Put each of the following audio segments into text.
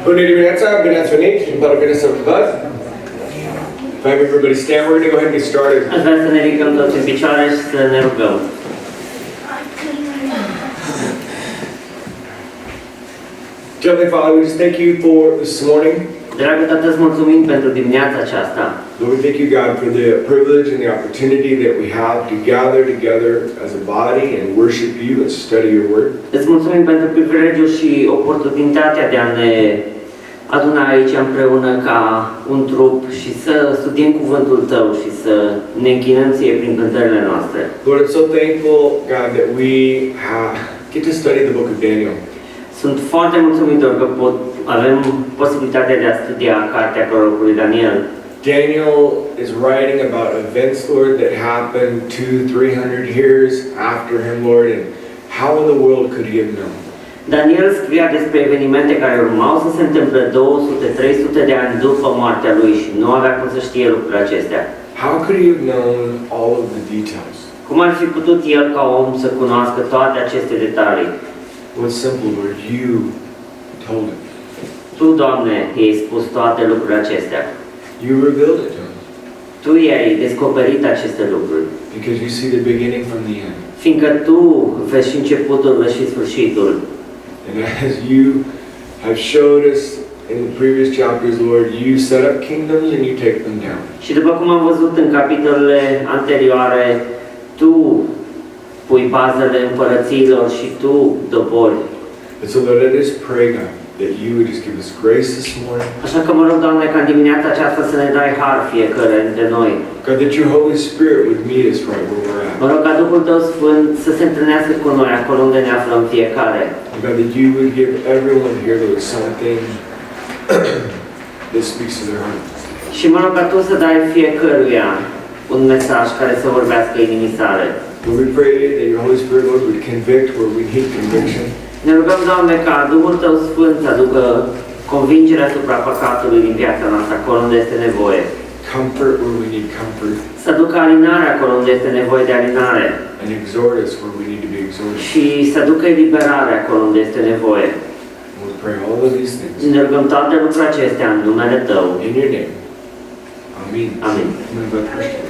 Bună dimineața, bine ați venit și îmi pare bine să vă văd. If I have everybody stand, we're going to go ahead and get started. Aș vrea să ne ridicăm toți în picioare și să ne rugăm. Heavenly Father, we just thank you for this morning. Dragă Tată, îți mulțumim pentru dimineața aceasta. Lord, we thank you, God, for the privilege and the opportunity that we have to gather together as a body and worship you and study your word. Îți mulțumim pentru privilegiul și oportunitatea de a ne aduna aici împreună ca un trup și să studiem cuvântul Tău și să ne închinăm Ție prin cântările noastre. Lord, I'm so thankful, God, that we get to study the book of Daniel. Sunt foarte mulțumitor că avem posibilitatea de a studia cartea prorocului Daniel. Daniel is writing about events, Lord, that happened 200-300 years after him, Lord, and how in the world could he have known? Daniel scria despre evenimente care urmau să se întâmple 200-300 de ani după moartea lui și nu avea cum să știe lucrurile acestea. How could he have known all of the details? Cum ar fi putut el ca om să cunoască toate aceste detalii? What's simple, Lord? You told him. Tu, Doamne, i-ai spus toate lucrurile acestea. You revealed it to him. Tu i-ai descoperit aceste lucruri. Because you see the beginning from the end. Fiindcă Tu vezi și începutul, vezi și sfârșitul. And as you have showed us in the previous chapters, Lord, you set up kingdoms and you take them down. Și după cum am văzut în capitolele anterioare, Tu pui bazele împărățiilor și Tu dobori. And so, Lord, let us pray, God, that you would just give us grace this morning. Așa că mă rog, Doamne, ca în dimineața aceasta să ne dai har fiecare dintre noi. God, that your Holy Spirit would meet us right where we're at. Mă rog ca Duhul Tău Sfânt să se întâlnească cu noi acolo unde ne aflăm fiecare. God, that you would give everyone here, Lord, something that speaks to their heart. Și mă rog ca Tu să dai fiecăruia un mesaj care să vorbească inimii sale. Lord, we pray that your Holy Spirit, Lord, would convict where we need conviction. Ne rugăm, Doamne, ca Duhul Tău Sfânt să aducă convingerea asupra păcatului din viața noastră, acolo unde este nevoie. Comfort where we need comfort. Să aducă alinare acolo unde este nevoie de alinare. And exhort us where we need to be exhorted. Și să aducă eliberare acolo unde este nevoie. And we pray all of these things Ne rugăm toate lucrurile acestea în numele Tău. in your name. Amen. Amin. Amen.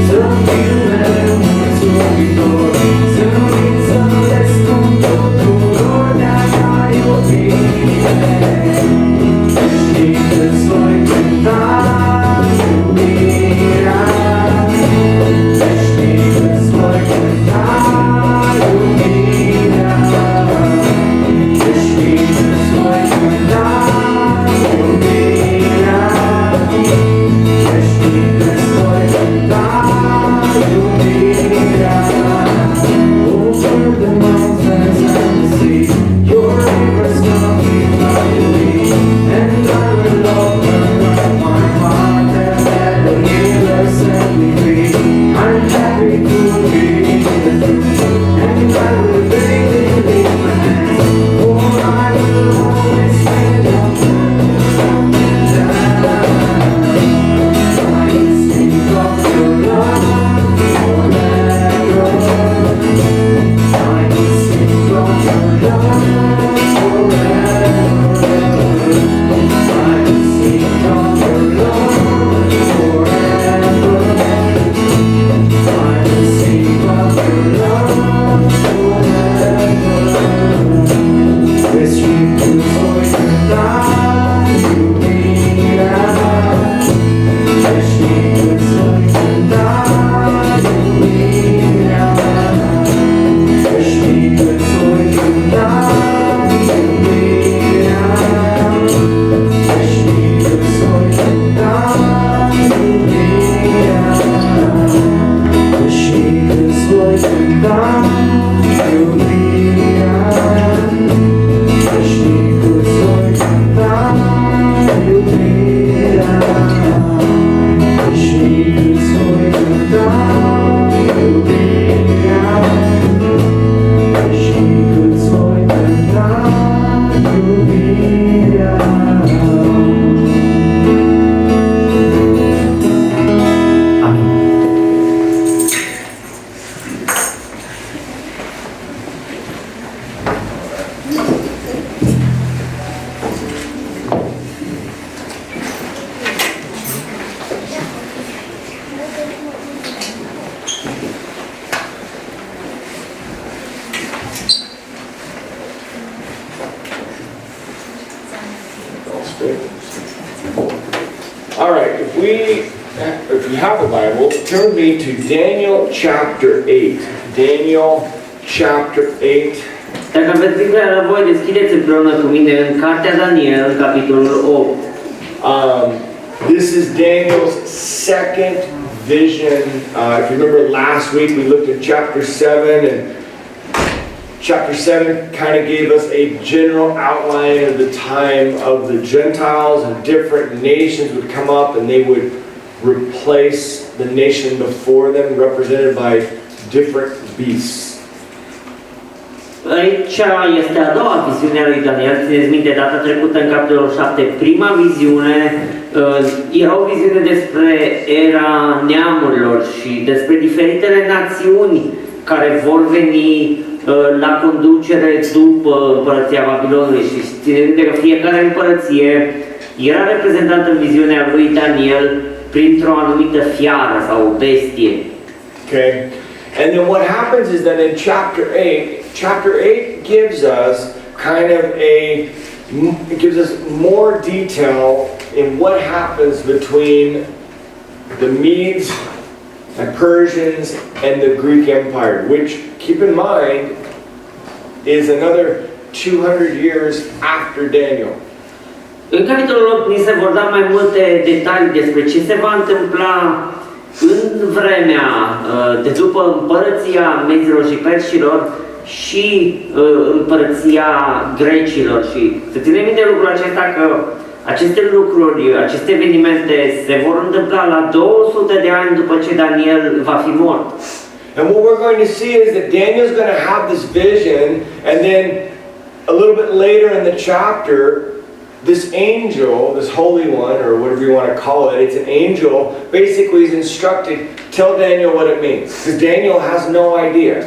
Să fiu mereu mulțumitor, să nu uit să-mi descom totul. iubirea, veșnicul-ți voi cânta iubirea, veșnicul-ți voi cânta iubirea, veșnicul-ți voi cânta iubirea. All right, if you have a Bible, turn with me to Daniel chapter 8. Daniel chapter 8. Dacă aveți Biblia la voi, deschideți împreună cu mine în Cartea Daniel, capitolul 8. This is Daniel's second vision. If you remember last week, we looked at chapter 7, and chapter 7 kind of gave us a general outline of the time of the Gentiles, and different nations would come up and they would replace the nation before them, represented by different beasts. Aici este a doua viziune a lui Daniel. Țineți minte, data trecută în capitolul 7, prima viziune, era o viziune despre era neamurilor și despre diferitele națiuni care vor veni la conducere după împărăția Babilonului. Și țineți minte că fiecare împărăție era reprezentată în viziunea lui Daniel printr-o anumită fiară sau bestie. Okay? And then what happens is that in chapter 8 gives us kind of it gives us more detail in what happens between the Medes and Persians and the Greek Empire, which, keep in mind, is another 200 years after Daniel. În capitolul 8 ni se vor da mai multe detalii despre ce se va întâmpla în vremea de după împărăția Mezilor și Perșilor și împărăția Grecilor. Și să ținem minte lucrul acesta, că aceste lucruri, aceste evenimente se vor întâmpla la 200 de ani după ce Daniel va fi mort. And what we're going to see is that Daniel's going to have this vision, and then a little bit later in the chapter, this angel, this holy one, or whatever you want to call it, it's an angel, basically is instructed, tell Daniel what it means. Because Daniel has no idea.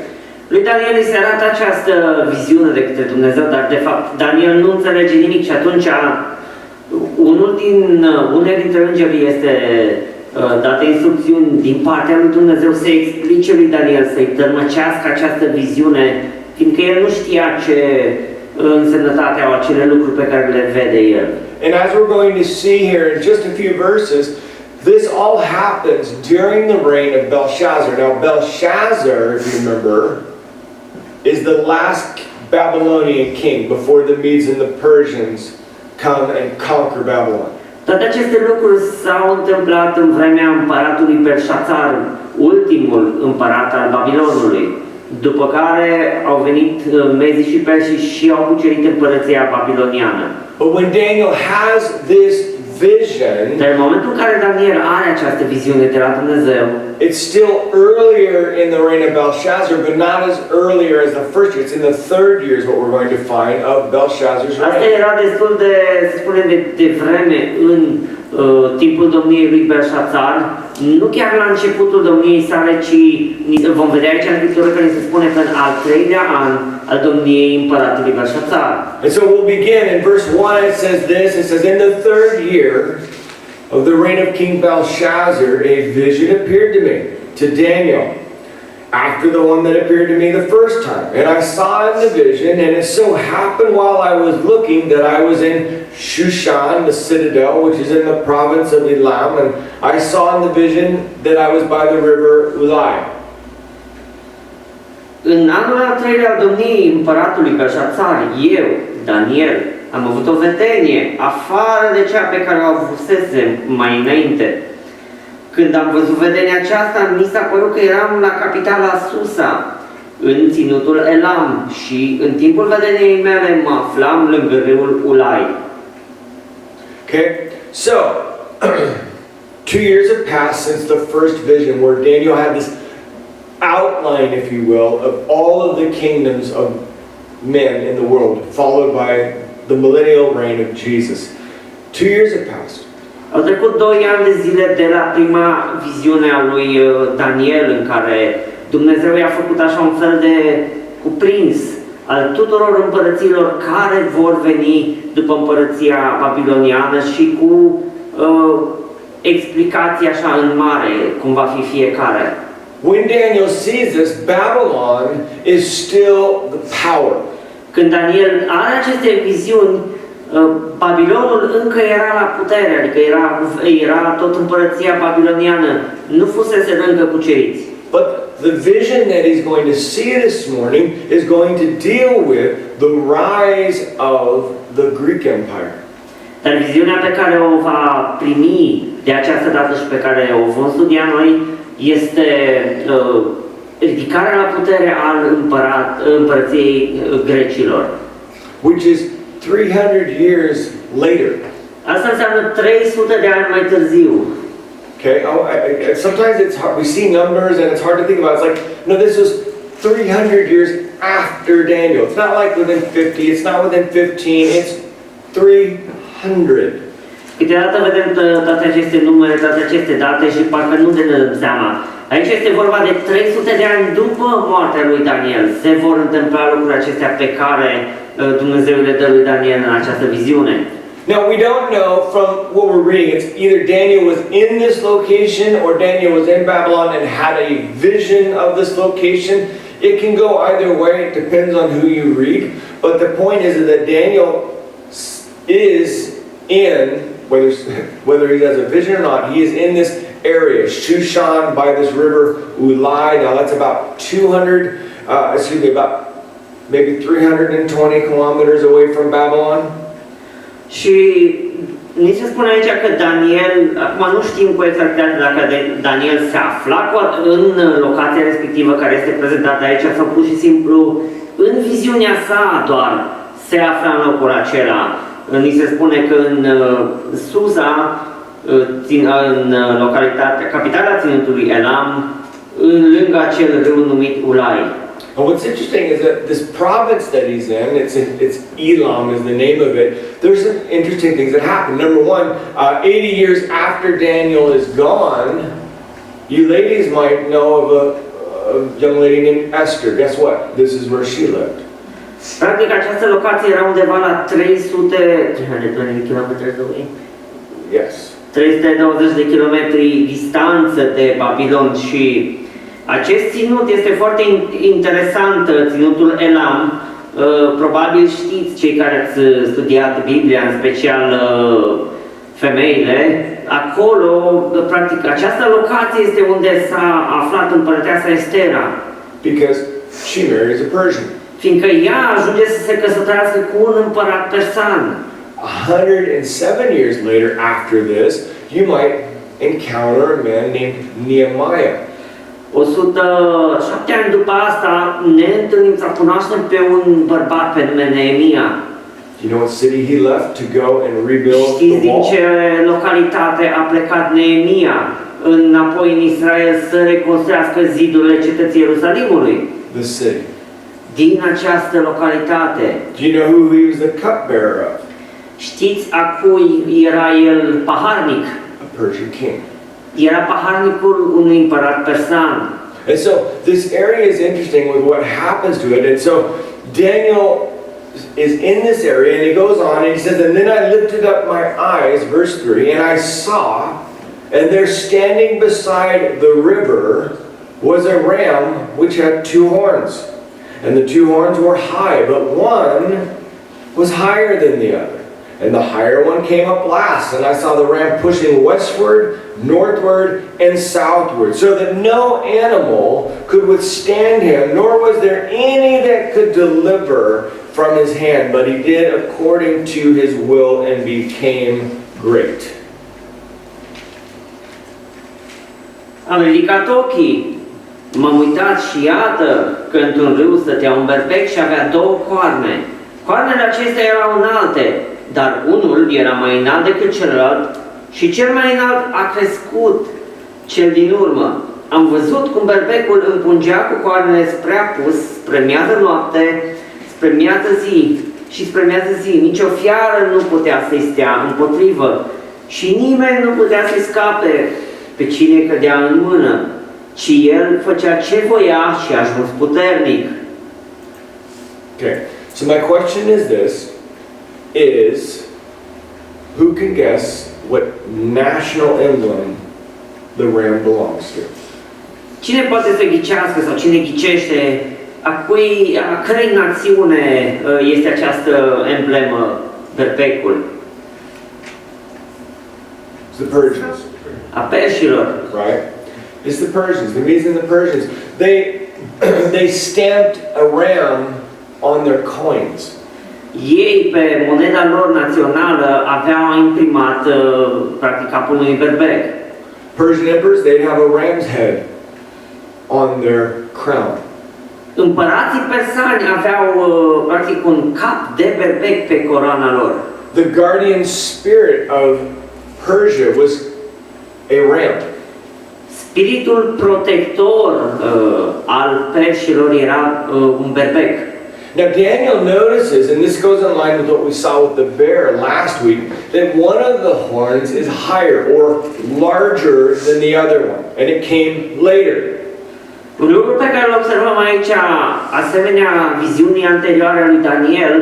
Lui Daniel îi se arată această viziune de către Dumnezeu, dar de fapt Daniel nu înțelege nimic și atunci unul dintre îngeri este date instrucțiuni din partea lui Dumnezeu să explice lui Daniel, să-i tălmăcească această viziune, fiindcă el nu știa ce însemnătate au acele lucruri pe care le vede el. And as we're going to see here in just a few verses, this all happens during the reign of Belshazzar. Now Belshazzar, if you remember, is the last Babylonian king before the Medes and the Persians come and conquer Babylon. Toate aceste lucruri s-au întâmplat în vremea împăratului Belshazzar, ultimul împărat al Babilonului, după care au venit Mezii și Persii și au cucerit împărăția babiloniană. But when Daniel has this vision, dar în momentul în care Daniel are această viziune de la Dumnezeu, it's still earlier in the reign of Belshazzar, but not as earlier as the first year. It's in the third year is what we're going to find of Belshazzar's asta reign. era destul de, să spunem, de vreme în timpul domniei lui Belshazzar, nu chiar la începutul domniei sale, ci vom vedea aici în Scriptură că ni se spune că în al treilea an al domniei împăratului Belshazzar. And so we'll begin in verse 1. It says this. It says, in the third year of the reign of King Belshazzar, a vision appeared to me, to Daniel, after the one that appeared to me the first time. And I saw in the vision, and it so happened while I was looking that I was in Shushan, the citadel, which is in the province of Elam, and I saw in the vision that I was by the river Ulai. În anul al treilea al domniei împăratului Belshazzar, eu, Daniel, am avut o vedenie afară de cea pe care o avusesem mai înainte. Când am văzut vedenia aceasta, mi s-a părut că eram la capitala Susa, în ținutul Elam și în timpul vedeniei mele mă aflam lângă râul Ulai. Okay, so 2 years have passed since the first vision where Daniel had this outline, if you will, of all of the kingdoms of men in the world, followed by the millennial reign of Jesus. 2 years have passed. Au trecut 2 ani de zile de la prima viziune a lui Daniel, în care Dumnezeu i-a făcut așa un fel de cuprins al tuturor împărăților care vor veni după împărăția babiloniană și cu explicații așa în mare cum va fi fiecare. When Daniel sees this, Babylon is still the power. Când Daniel are aceste viziuni, Babilonul încă era la putere, adică era tot împărăția babiloniană, nu fusese încă cuceriți. But the vision that he's going to see this morning is going to deal with the rise of the Greek Empire. Dar viziunea pe care o va primi de această dată și pe care o vom studia noi este ridicarea la putere al împărăției grecilor. Which is 300 years later. Asta înseamnă 300 de ani mai târziu. Okay, sometimes it's hard, we see numbers and it's hard to think about. It's like, no, this was 300 years after Daniel. It's not like within 50, it's not within 15, it's 300. Câteodată vedem toate aceste numere, toate aceste date și parcă nu ne dăm seama. Aici este vorba de 300 de ani după moartea lui Daniel. Se vor întâmpla lucrurile acestea pe care Dumnezeu le dă lui Daniel în această viziune. Now, we don't know from what we're reading, it's either Daniel was in this location or Daniel was in Babylon and had a vision of this location. It can go either way, it depends on who you read. But the point is that Daniel is in, whether he has a vision or not, he is in this area, Shushan, by this river Ulai. Now that's about about maybe 320 kilometers away from Babylon. Și ni se spune aici că Daniel, acum nu știm cu exactitate dacă Daniel se afla în locația respectivă care este prezentată aici sau pur și simplu în viziunea sa doar se afla în locul acela. Ni se spune că în Susa, în localitatea, capitala ținutului Elam, lângă acel râu numit Ulai. And what's interesting is that this province that he's in, it's Elam is the name of it. There's some interesting things that happen. Number one, 80 years after Daniel is gone, you ladies might know of a young lady named Esther. Guess what? This is where she lived. Practic, această locație era undeva la 320 de kilometri away. Yes. 320 de kilometri distanță de Babilon și acest ținut este foarte interesant, ținutul Elam. Probabil știți, cei care ați studiat Biblia, în special femeile, acolo, practic, această locație este unde s-a aflat împărăteasa Estera. Because she marries a Persian. Fiindcă ea ajunge să se căsătorească cu un împărat persan. 107 years later after this, you might encounter a man named Nehemiah. 107 ani după asta ne întâlnim să cunoaștem pe un bărbat pe nume Neemia. You know what city he left to go and rebuild Știți the din wall? ce localitate a plecat Neemia înapoi în Israel să reconstruiască zidurile cetății Ierusalimului? The city. Din această localitate. Do you know who he was the cupbearer of? Știți a cui era el paharnic? A Persian king. Era paharnicul unui împărat persan. And so this area is interesting with what happens to it. And so Daniel is in this area and he goes on and he says, and then I lifted up my eyes, verse 3, and I saw, and there standing beside the river was a ram which had 2 horns. And the 2 horns were high, but one was higher than the other. And the higher one came up last, and I saw the ram pushing westward, northward, and southward, so that no animal could withstand him, nor was there any that could deliver from his hand, but he did according to his will and became great. Am ridicat ochii M-am uitat și iată că într-un râu stătea un berbec și avea două coarne. Coarnele acestea erau înalte, dar unul era mai înalt decât celălalt și cel mai înalt a crescut, cel din urmă. Am văzut cum berbecul împungea cu coarnele spre apus, spre miază noapte, spre miază zi și spre miază zi. Nici o fiară nu putea să-i stea împotrivă și nimeni nu putea să-i scape pe cine cădea în mână, ci el făcea ce voia și a ajuns puternic. Okay, so my question is this, who can guess what national emblem the ram belongs to? Cine poate să ghicească sau cine ghicește a cărei națiune este această emblemă, berbecul? It's the Persians. A perșilor. Right? It's the Persians, the Medes and the Persians. They stamped a ram on their coins. Ei, pe moneda lor națională, aveau imprimat practic capul unui berbec. Persian emperors, they'd have a ram's head on their crown. Împărații persani aveau practic un cap de berbec pe coroana lor. The guardian spirit of Persia was a ram. Spiritul protector al perșilor era un berbec. Now Daniel notices, and this goes in line with what we saw with the bear last week, that one of the horns is higher or larger than the other one, and it came later. Un lucru pe care îl observăm aici, asemenea viziunii anterioare a lui Daniel,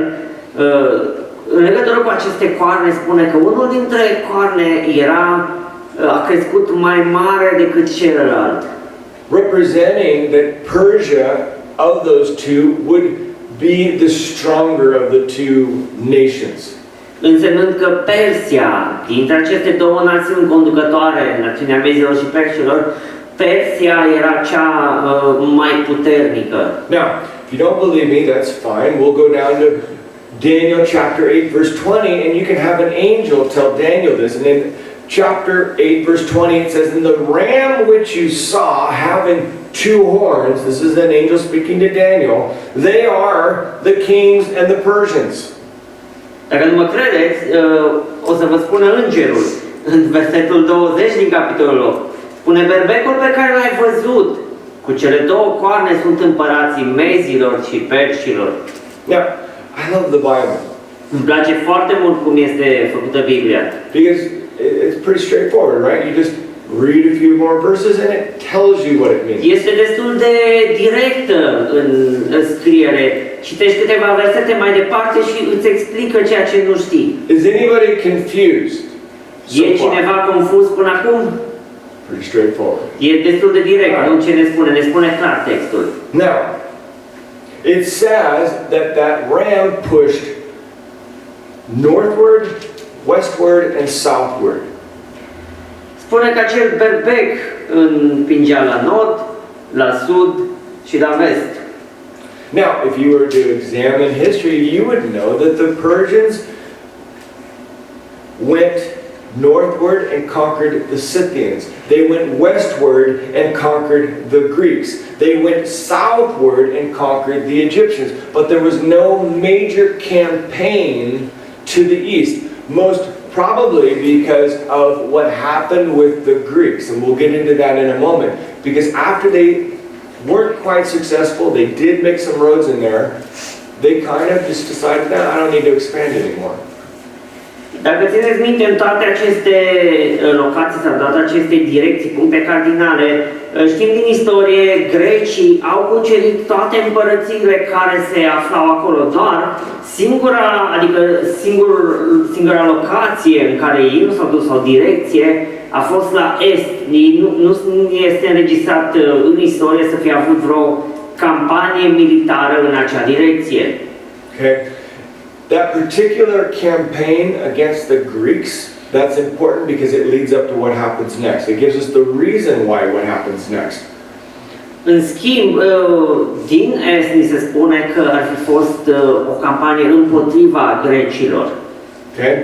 în legătură cu aceste coarne, spune că unul dintre coarne a crescut mai mare decât celălalt. Representing that Persia of those two would be the stronger of the two nations. Însemnând că Persia, dintre aceste două națiuni conducătoare, națiunea mezilor și perșilor, Persia era cea mai puternică. Now, if you don't believe me, that's fine. We'll go down to Daniel chapter 8 verse 20, and you can have an angel tell Daniel this. And in chapter 8 verse 20 it says, "And the ram which you saw having two horns," this is an angel speaking to Daniel, "they are the kings and the Persians." Dacă nu mă credeți, o să vă spună îngerul în versetul 20 din capitolul 8. Spune, berbecul pe care l-ai văzut cu cele două coarne sunt împărații mezilor și perșilor. Now, I love the Bible. Îmi place foarte mult cum este făcută Biblia. Because it's pretty straightforward, right? You just read a few more verses and it tells you what it means. Este destul de directă în scriere. Citești câteva versete mai departe și îți explică ceea ce nu știi. Is anybody confused? E cineva confuz până acum? Pretty straightforward. E destul de direct, nu ce ne spune clar textul. Now, it says that ram pushed northward, westward, and southward. Spune că acel berbec împingea la nord, la sud și la vest. Now, if you were to examine history, you would know that the Persians went northward and conquered the Scythians. They went westward and conquered the Greeks. They went southward and conquered the Egyptians. But there was no major campaign to the east. Most probably because of what happened with the Greeks. And we'll get into that in a moment. Because after they weren't quite successful, they did make some roads in there. They kind of just decided, no, I don't need to expand anymore. Dacă țineți minte, în toate aceste locații sau toate aceste direcții, puncte cardinale, știm din istorie, grecii au cucerit toate împărățiile care se aflau acolo, doar singura locație în care ei nu s-au dus sau direcție a fost la est. Nu este înregistrat în istorie să fie avut vreo campanie militară în acea direcție. Okay. That particular campaign against the Greeks, that's important because it leads up to what happens next. It gives us the reason why what happens next. În schimb, din est ni se spune că ar fi fost o campanie împotriva grecilor. Okay?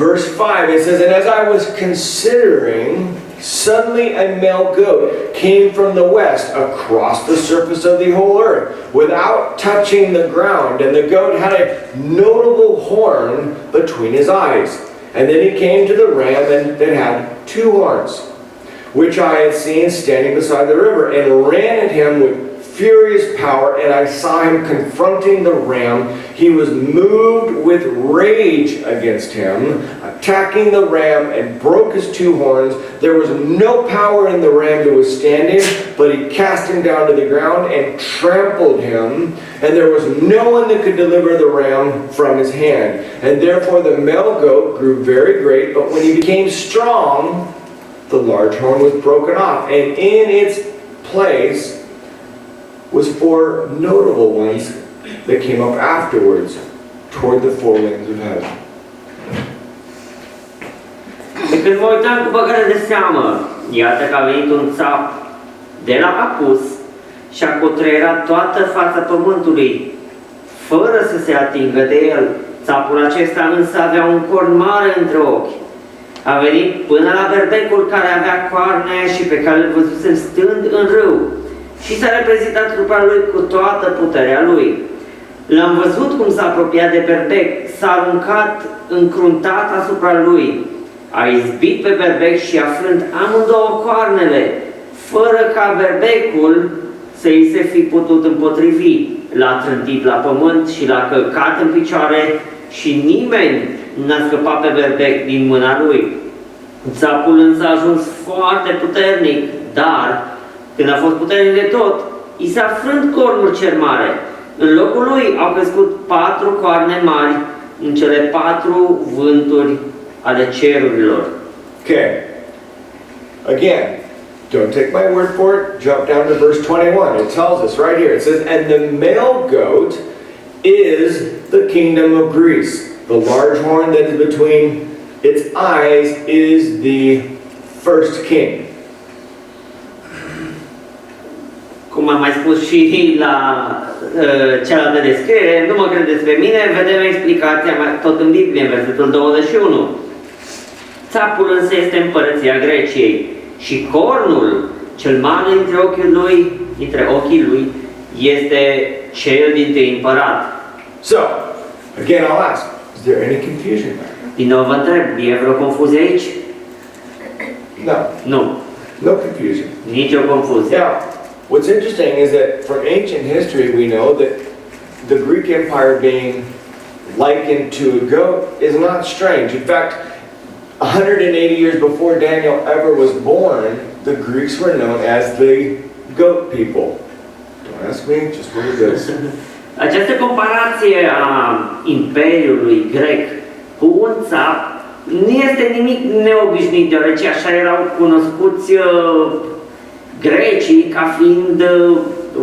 Verse 5, it says, "And as I was considering, Suddenly a male goat came from the west across the surface of the whole earth without touching the ground, and the goat had a notable horn between his eyes. And then he came to the ram that had 2 horns, which I had seen standing beside the river, and ran at him with furious power, and I saw him confronting the ram. He was moved with rage against him, attacking the ram, and broke his 2 horns. There was no power in the ram to withstand him, but he cast him down to the ground and trampled him, and there was no one that could deliver the ram from his hand. And therefore the male goat grew very great, but when he became strong, the large horn was broken off, and in its place was 4 notable ones that came up afterwards toward the 4 winds of heaven. De când mă uitam cu băgare de seamă, iată că a venit un țap de la apus și a cutreierat toată fața pământului, fără să se atingă de el. Țapul acesta însă avea un corn mare între ochi. A venit până la berbecul care avea coarne și pe care îl văzusem stând în râu și s-a reprezentat trupa lui cu toată puterea lui. L-am văzut cum s-a apropiat de berbec, s-a aruncat încruntat asupra lui, a izbit pe berbec și aflând amândouă coarnele, fără ca berbecul să îi se fi putut împotrivi. L-a trântit la pământ și l-a călcat în picioare și nimeni n-a scăpat pe berbec din mâna lui. Țapul însă a ajuns foarte puternic, dar când a fost puternic de tot, i s-a frânt cornul cel mare. În locul lui au crescut 4 coarne mari în cele 4 vânturi ale cerurilor. Okay. Again, don't take my word for it. Jump down to verse 21. It tells us right here. It says, and the male goat is the kingdom of Greece. The large horn that is between its eyes is the first king. Cum am mai spus și la cealaltă descriere, nu mă credeți pe mine, vedem explicația tot în Biblie, în versetul 21. Țapul însă este împărăția Greciei și cornul cel mare dintre ochii lui este cel dintâi împărat. So, again I'll ask, is there any confusion there? Din nou vă întreb, e vreo confuzie aici? No. Nu. No confusion. Nici o confuzie. Now, what's interesting is that from ancient history we know that the Greek Empire being likened to a goat is not strange. In fact, 180 years before Daniel ever was born, the Greeks were known as the goat people. Don't ask me, just what it is. Această comparație a Imperiului grec cu un țap nu este nimic neobișnuit, deoarece așa erau cunoscuți grecii ca fiind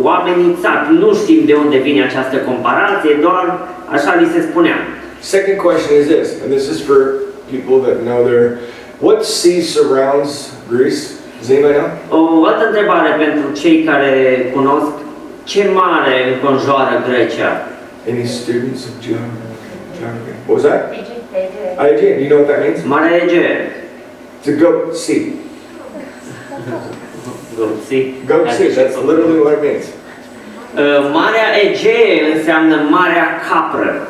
oamenii țapi. Nu știm de unde vine această comparație, doar așa li se spunea. Second question is this, and this is for people that know what sea surrounds Greece? Does anybody know? O altă întrebare pentru cei care cunosc, ce mare înconjoară Grecia? Any students of geography? What was that? Aegean. You know what that means? Marea Egee. It's a goat sea. Goat Sea. Goat sea, that's literally what it means. Marea Egee înseamnă Marea Capră.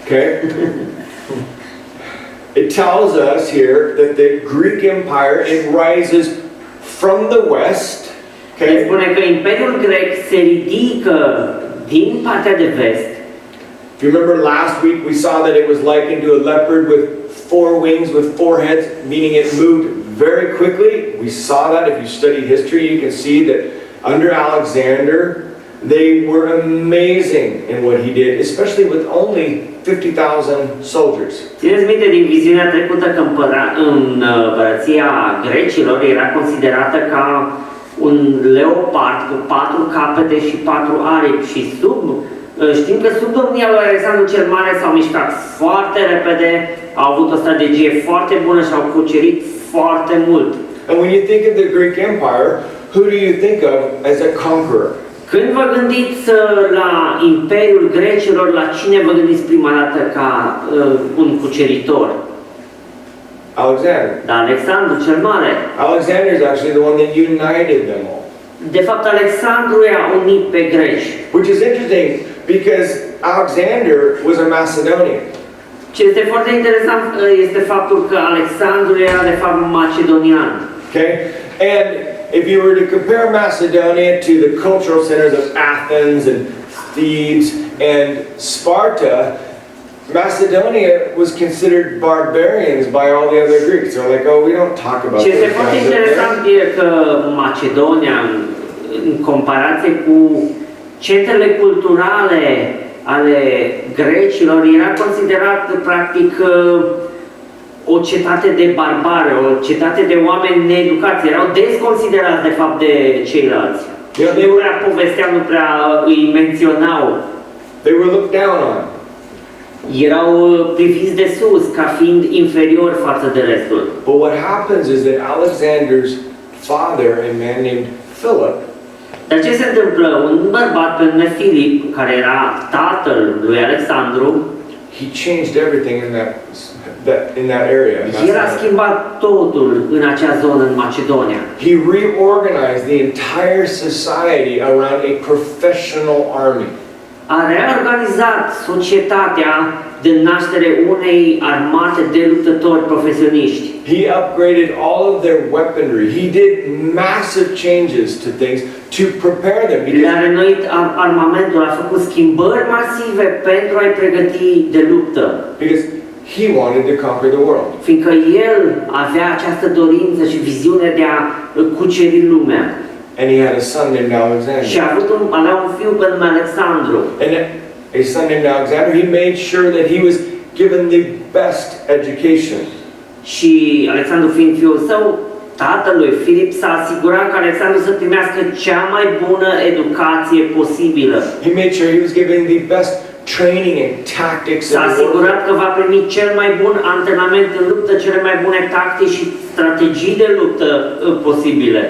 Okay? It tells us here that the Greek Empire, it rises from the west. Okay. Spune că Imperiul grec se ridică din partea de vest. If you remember last week, we saw that it was likened to a leopard with 4 wings, with 4 heads, meaning it moved very quickly. We saw that. If you study history, you can see that under Alexander, they were amazing in what he did, especially with only 50,000 soldiers. Țineți minte din viziunea trecută că împărăția grecilor era considerată ca un leopard cu 4 capete și 4 aripi și știm că sub domnia lui Alexandru cel Mare s-au mișcat foarte repede, au avut o strategie foarte bună și au cucerit foarte mult. And when you think of the Greek Empire, who do you think of as a conqueror? Când vă gândiți la Imperiul Grecilor, la cine vă gândiți prima dată ca un cuceritor? Alexander. Dar Alexandru cel Mare. Alexander is actually the one that united them all. De fapt, Alexandru i-a unit pe greci. Which is interesting because Alexander was a Macedonian. Ce este foarte interesant este faptul că Alexandru era de fapt macedonian. Okay? And if you were to compare Macedonia to the cultural centers of Athens and Thebes and Sparta, Macedonia was considered barbarians by all the other Greeks. They're like, oh, we don't talk about Ce este those foarte guys. interesant e că Macedonia, în comparație cu centrele culturale ale grecilor, era considerat practic o cetate de barbari, o cetate de oameni needucați. Erau desconsiderați de fapt de ceilalți. Nu prea povesteau, nu prea îi menționau. They were looked down on. Erau priviți de sus ca fiind inferiori față de restul. But what happens is that Alexander's father, a man named Philip, Dar ce se întâmplă? Un bărbat pe nume Filip, care era tatăl lui Alexandru, he changed everything in that area. el a schimbat totul în acea zonă, în Macedonia. He reorganized the entire society around a professional army. A reorganizat societatea de naștere unei armate de luptători profesioniști. He upgraded all of their weaponry. He did massive changes to things to prepare them. Le-a renoit armamentul, a făcut schimbări masive pentru a-i pregăti de luptă. Because he wanted to conquer the world. Fiindcă el avea această dorință și viziune de a cuceri lumea. And he had a son named Alexander. Și avea un fiu pe nume Alexandru. And a son named Alexander, he made sure that he was given the best education. Și Alexandru fiind fiul său, tatălui Filip s-a asigurat că Alexandru să primească cea mai bună educație posibilă. He made sure he was given the best training and tactics. S-a asigurat că va primi cel mai bun antrenament în luptă, cele mai bune tactici și strategii de luptă posibile.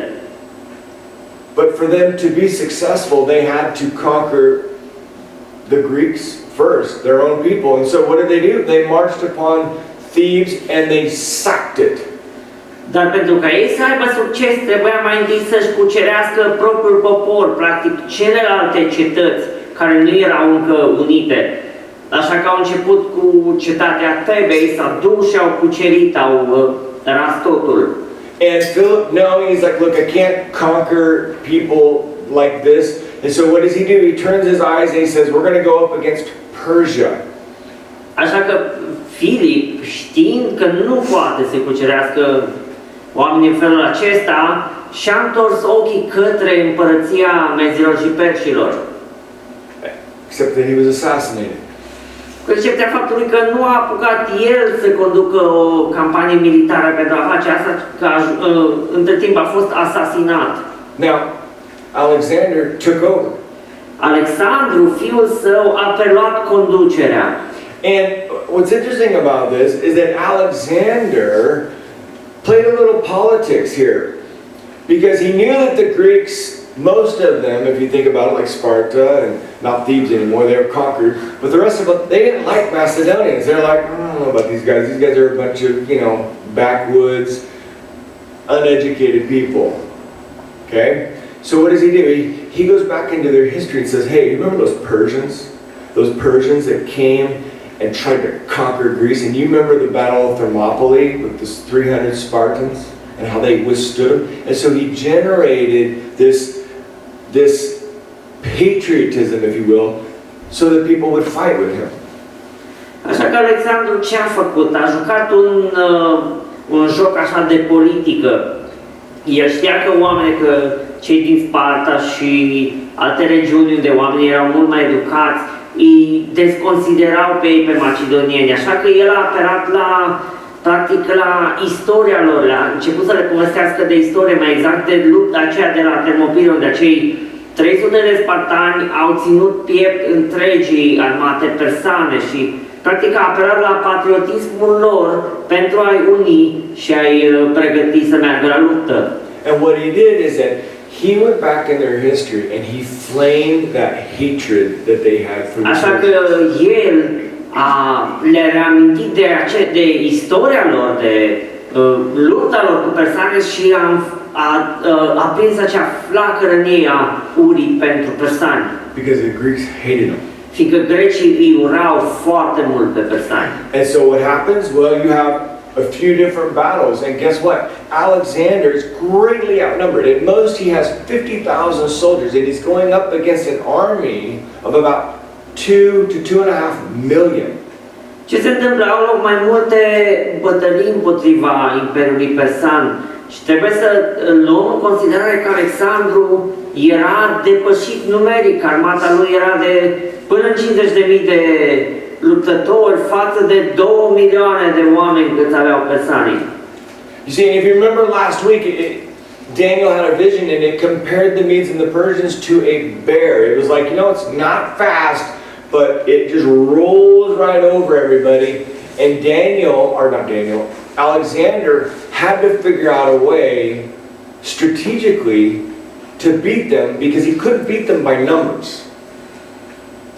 But for them to be successful, they had to conquer the Greeks first, their own people. And so what did they do? They marched upon Thebes and they sacked it. Dar pentru ca ei să aibă succes, trebuia mai întâi să-și cucerească propriul popor, practic celelalte cetăți care nu erau încă unite. Așa că au început cu cetatea Tebei, s-au dus și au cucerit, au ras totul. And Philip, knowing, he's like, look, I can't conquer people like this. And so what does he do? He turns his eyes and he says, we're going to go up against Persia. Așa că Filip, știind că nu poate să cucerească oamenii în felul acesta, și-a întors ochii către împărăția mezilor și perșilor. Except that he was assassinated. Cu excepția faptului că nu a apucat el să conducă o campanie militară pentru a face asta, că între timp a fost asasinat. Now, Alexander took over. Alexandru, fiul său, a preluat conducerea. And what's interesting about this is that Alexander played a little politics here. Because he knew that the Greeks, most of them, if you think about it, like Sparta and not Thebes anymore, they were conquered. But the rest of them, they didn't like Macedonians. They're like, I don't know about these guys. These guys are a bunch of, backwoods, uneducated people. Okay? So what does he do? He goes back into their history and says, hey, you remember those Persians? Those Persians that came and tried to conquer Greece? And you remember the Battle of Thermopylae with the 300 Spartans? And how they withstood him. And so he generated this patriotism, if you will, so that people would fight with him. Așa că Alexandru ce a făcut? A jucat un joc așa de politică. El știa că cei din Sparta și alte regiuni unde oamenii erau mult mai educați, îi desconsiderau pe ei, pe macedonieni. Așa că el a apelat practic la istoria lor, a început să le povestească de istorie, mai exact de lupta aceea de la Termopile, unde acei 300 de spartani au ținut piept întregii armate persane și practic a apelat la patriotismul lor pentru a-i uni și a-i pregăti să meargă la luptă. And what he did is that he went back in their history and he flamed that hatred that they had for the Așa că el le-a reamintit de istoria lor, de lupta lor cu persane și a prins acea flacără în ei a urii pentru persani. Because the Greeks hated them. Fiindcă grecii îi urau foarte mult pe persani. And so what happens? Well, you have a few different battles, and guess what? Alexander is greatly outnumbered. At most, he has 50,000 soldiers, and he's going up against an army of about 2 to 2.5 million. Ce se întâmplă? Au loc mai multe bătălii împotriva Imperiului Persan și trebuie să luăm în considerare că Alexandru era depășit numeric. Armata lui era de până în 50.000 de luptători față de 2 milioane de oameni cât aveau persanii. You see, if you remember last week, Daniel had a vision and it compared the Medes and the Persians to a bear. It was like, you know, it's not fast, but it just rolls right over everybody. And Alexander had to figure out a way strategically to beat them because he couldn't beat them by numbers.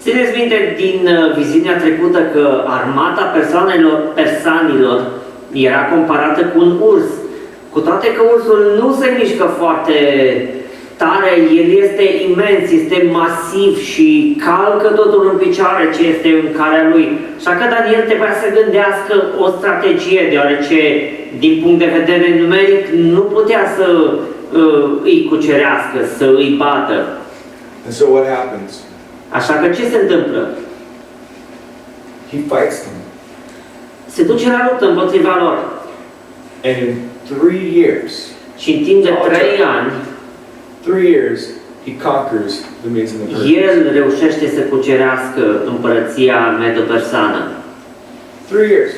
Țineți minte din viziunea trecută că armata persanilor era comparată cu un urs. Cu toate că ursul nu se mișcă foarte tare, el este imens, este masiv și calcă totul în picioare ce este în calea lui. Așa că Daniel trebuia să gândească o strategie, deoarece din punct de vedere numeric nu putea să îi cucerească, să îi bată. And so what happens? Așa că ce se întâmplă? He fights them. Se duce la luptă împotriva lor. And in 3 years, Și în timp de 3 ani, 3 years, he conquers the Medes and the Persians. el reușește să cucerească împărăția medo-persană. 3 years.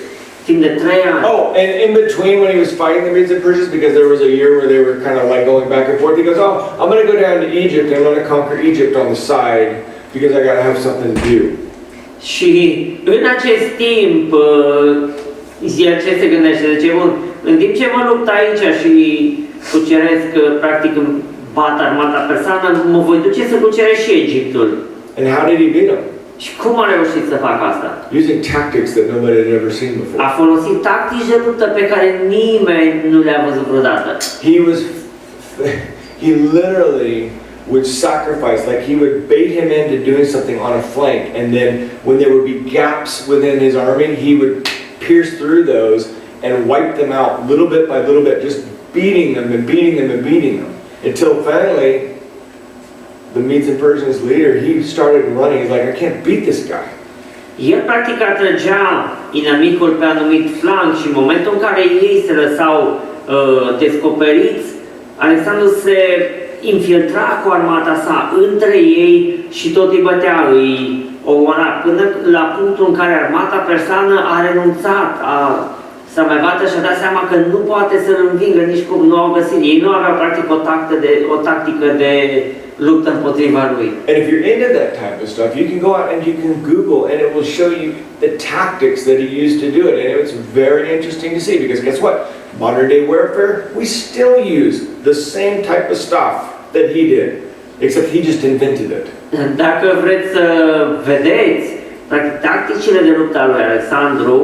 Timp de 3 ani. Oh, and in between when he was fighting the Medes and Persians, because there was a year where they were kind of like going back and forth, he goes, oh, I'm going to go down to Egypt and I'm going to conquer Egypt on the side because I got to have something to do. Și în acest timp, el ce se gândește? Zice, bun, în timp ce mă lupt aici și cuceresc, practic, bat armata persană, mă voi duce să cuceresc și Egiptul. And how did he beat them? Și cum a reușit să facă asta? Using tactics that nobody had ever seen before. A folosit tactici de luptă pe care nimeni nu le-a văzut vreodată. He literally would sacrifice, like he would bait him into doing something on a flank, and then when there would be gaps within his army, he would pierce through those and wipe them out little bit, just beating them and beating them and beating them. Until finally, the Medes and Persians leader, he started running. He's like, I can't beat this guy. El practic atrăgea inamicul pe anumit flanc și în momentul în care ei se lăsau descoperiți, Alexandru se infiltra cu armata sa între ei și tot îi bătea, îi omora, până la punctul în care armata persană a renunțat să mai bată și a dat seama că nu poate să-l învingă nici cum, nu au găsit. Ei nu aveau practic o tactică de luptă împotriva lui. And if you're into that type of stuff, you can go out and you can Google and it will show you the tactics that he used to do it. And it's very interesting to see because guess what? Modern day warfare, we still use the same type of stuff that he did, except he just invented it. Dacă vreți să vedeți, practic, tacticile de luptă al lui Alexandru,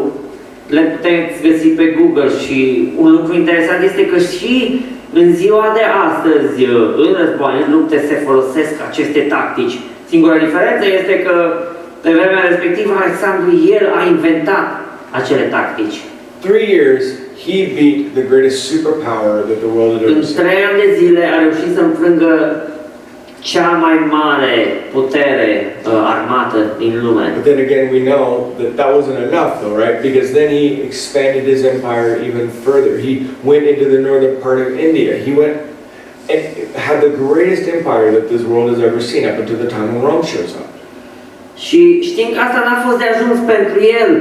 le puteți găsi pe Google și un lucru interesant este că și în ziua de astăzi, în război, în lupte, se folosesc aceste tactici. Singura diferență este că pe vremea respectivă Alexandru, el a inventat acele tactici. 3 years, he beat the greatest superpower that the world had ever seen. În 3 ani de zile a reușit să înfrângă cea mai mare putere armată din lume. But then again, we know that that wasn't enough though, right? Because then he expanded his empire even further. He went into the northern part of India. He went and had the greatest empire that this world has ever seen up until the time when Rome shows up. Și știm că asta n-a fost de ajuns pentru el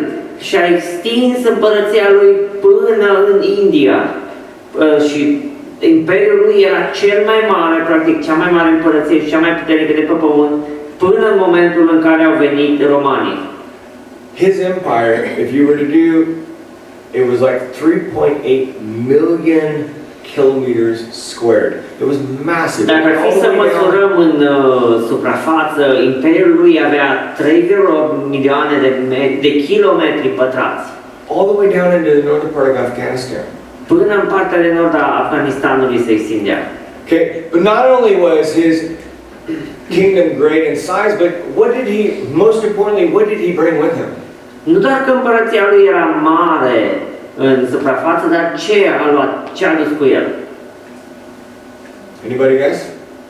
și a extins împărăția lui până în India. Și imperiul lui era cel mai mare, practic cea mai mare împărăție și cea mai puternică de pe pământ, până în momentul în care au venit romanii. His empire, if you were to do, it was like 3.8 million kilometers squared. It was massive. Dacă ar fi să măsurăm în suprafață, imperiul lui avea 3,8 milioane de kilometri pătrați. All the way down into the northern part of Afghanistan. Până în partea de nord a Afganistanului se extindea. Okay, but not only was his kingdom great in size, but what did he, most importantly, what did he bring with him? Nu doar că împărăția lui era mare în suprafață, dar ce a dus cu el? Anybody guess?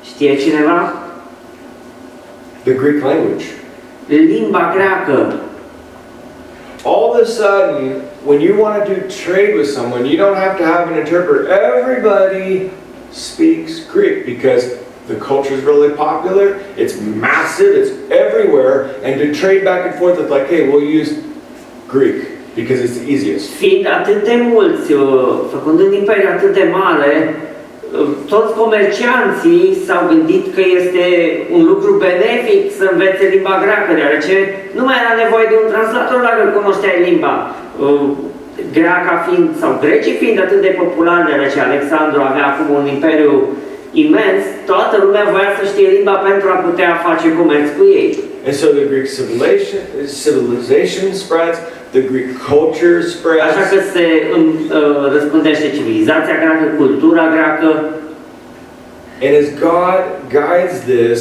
Știe cineva? The Greek language. Limba greacă. All of a sudden, when you want to do trade with someone, you don't have to have an interpreter. Everybody speaks Greek because the culture is really popular, it's massive, it's everywhere, and to trade back and forth, it's like, hey, we'll use Greek because it's the easiest. Fiind atât de mulți, făcând un imperiu atât de mare, toți comercianții s-au gândit că este un lucru benefic să învețe limba greacă, deoarece nu mai era nevoie de un translator dacă cunoșteai limba. Greaca fiind, sau grecii fiind atât de populari, deoarece Alexandru avea acum un imperiu imens, toată lumea voia să știe limba pentru a putea face comerț cu ei. And so the Greek civilization spreads, the Greek culture spreads. Așa că se răspândește civilizația greacă, cultura greacă. And as God guides this,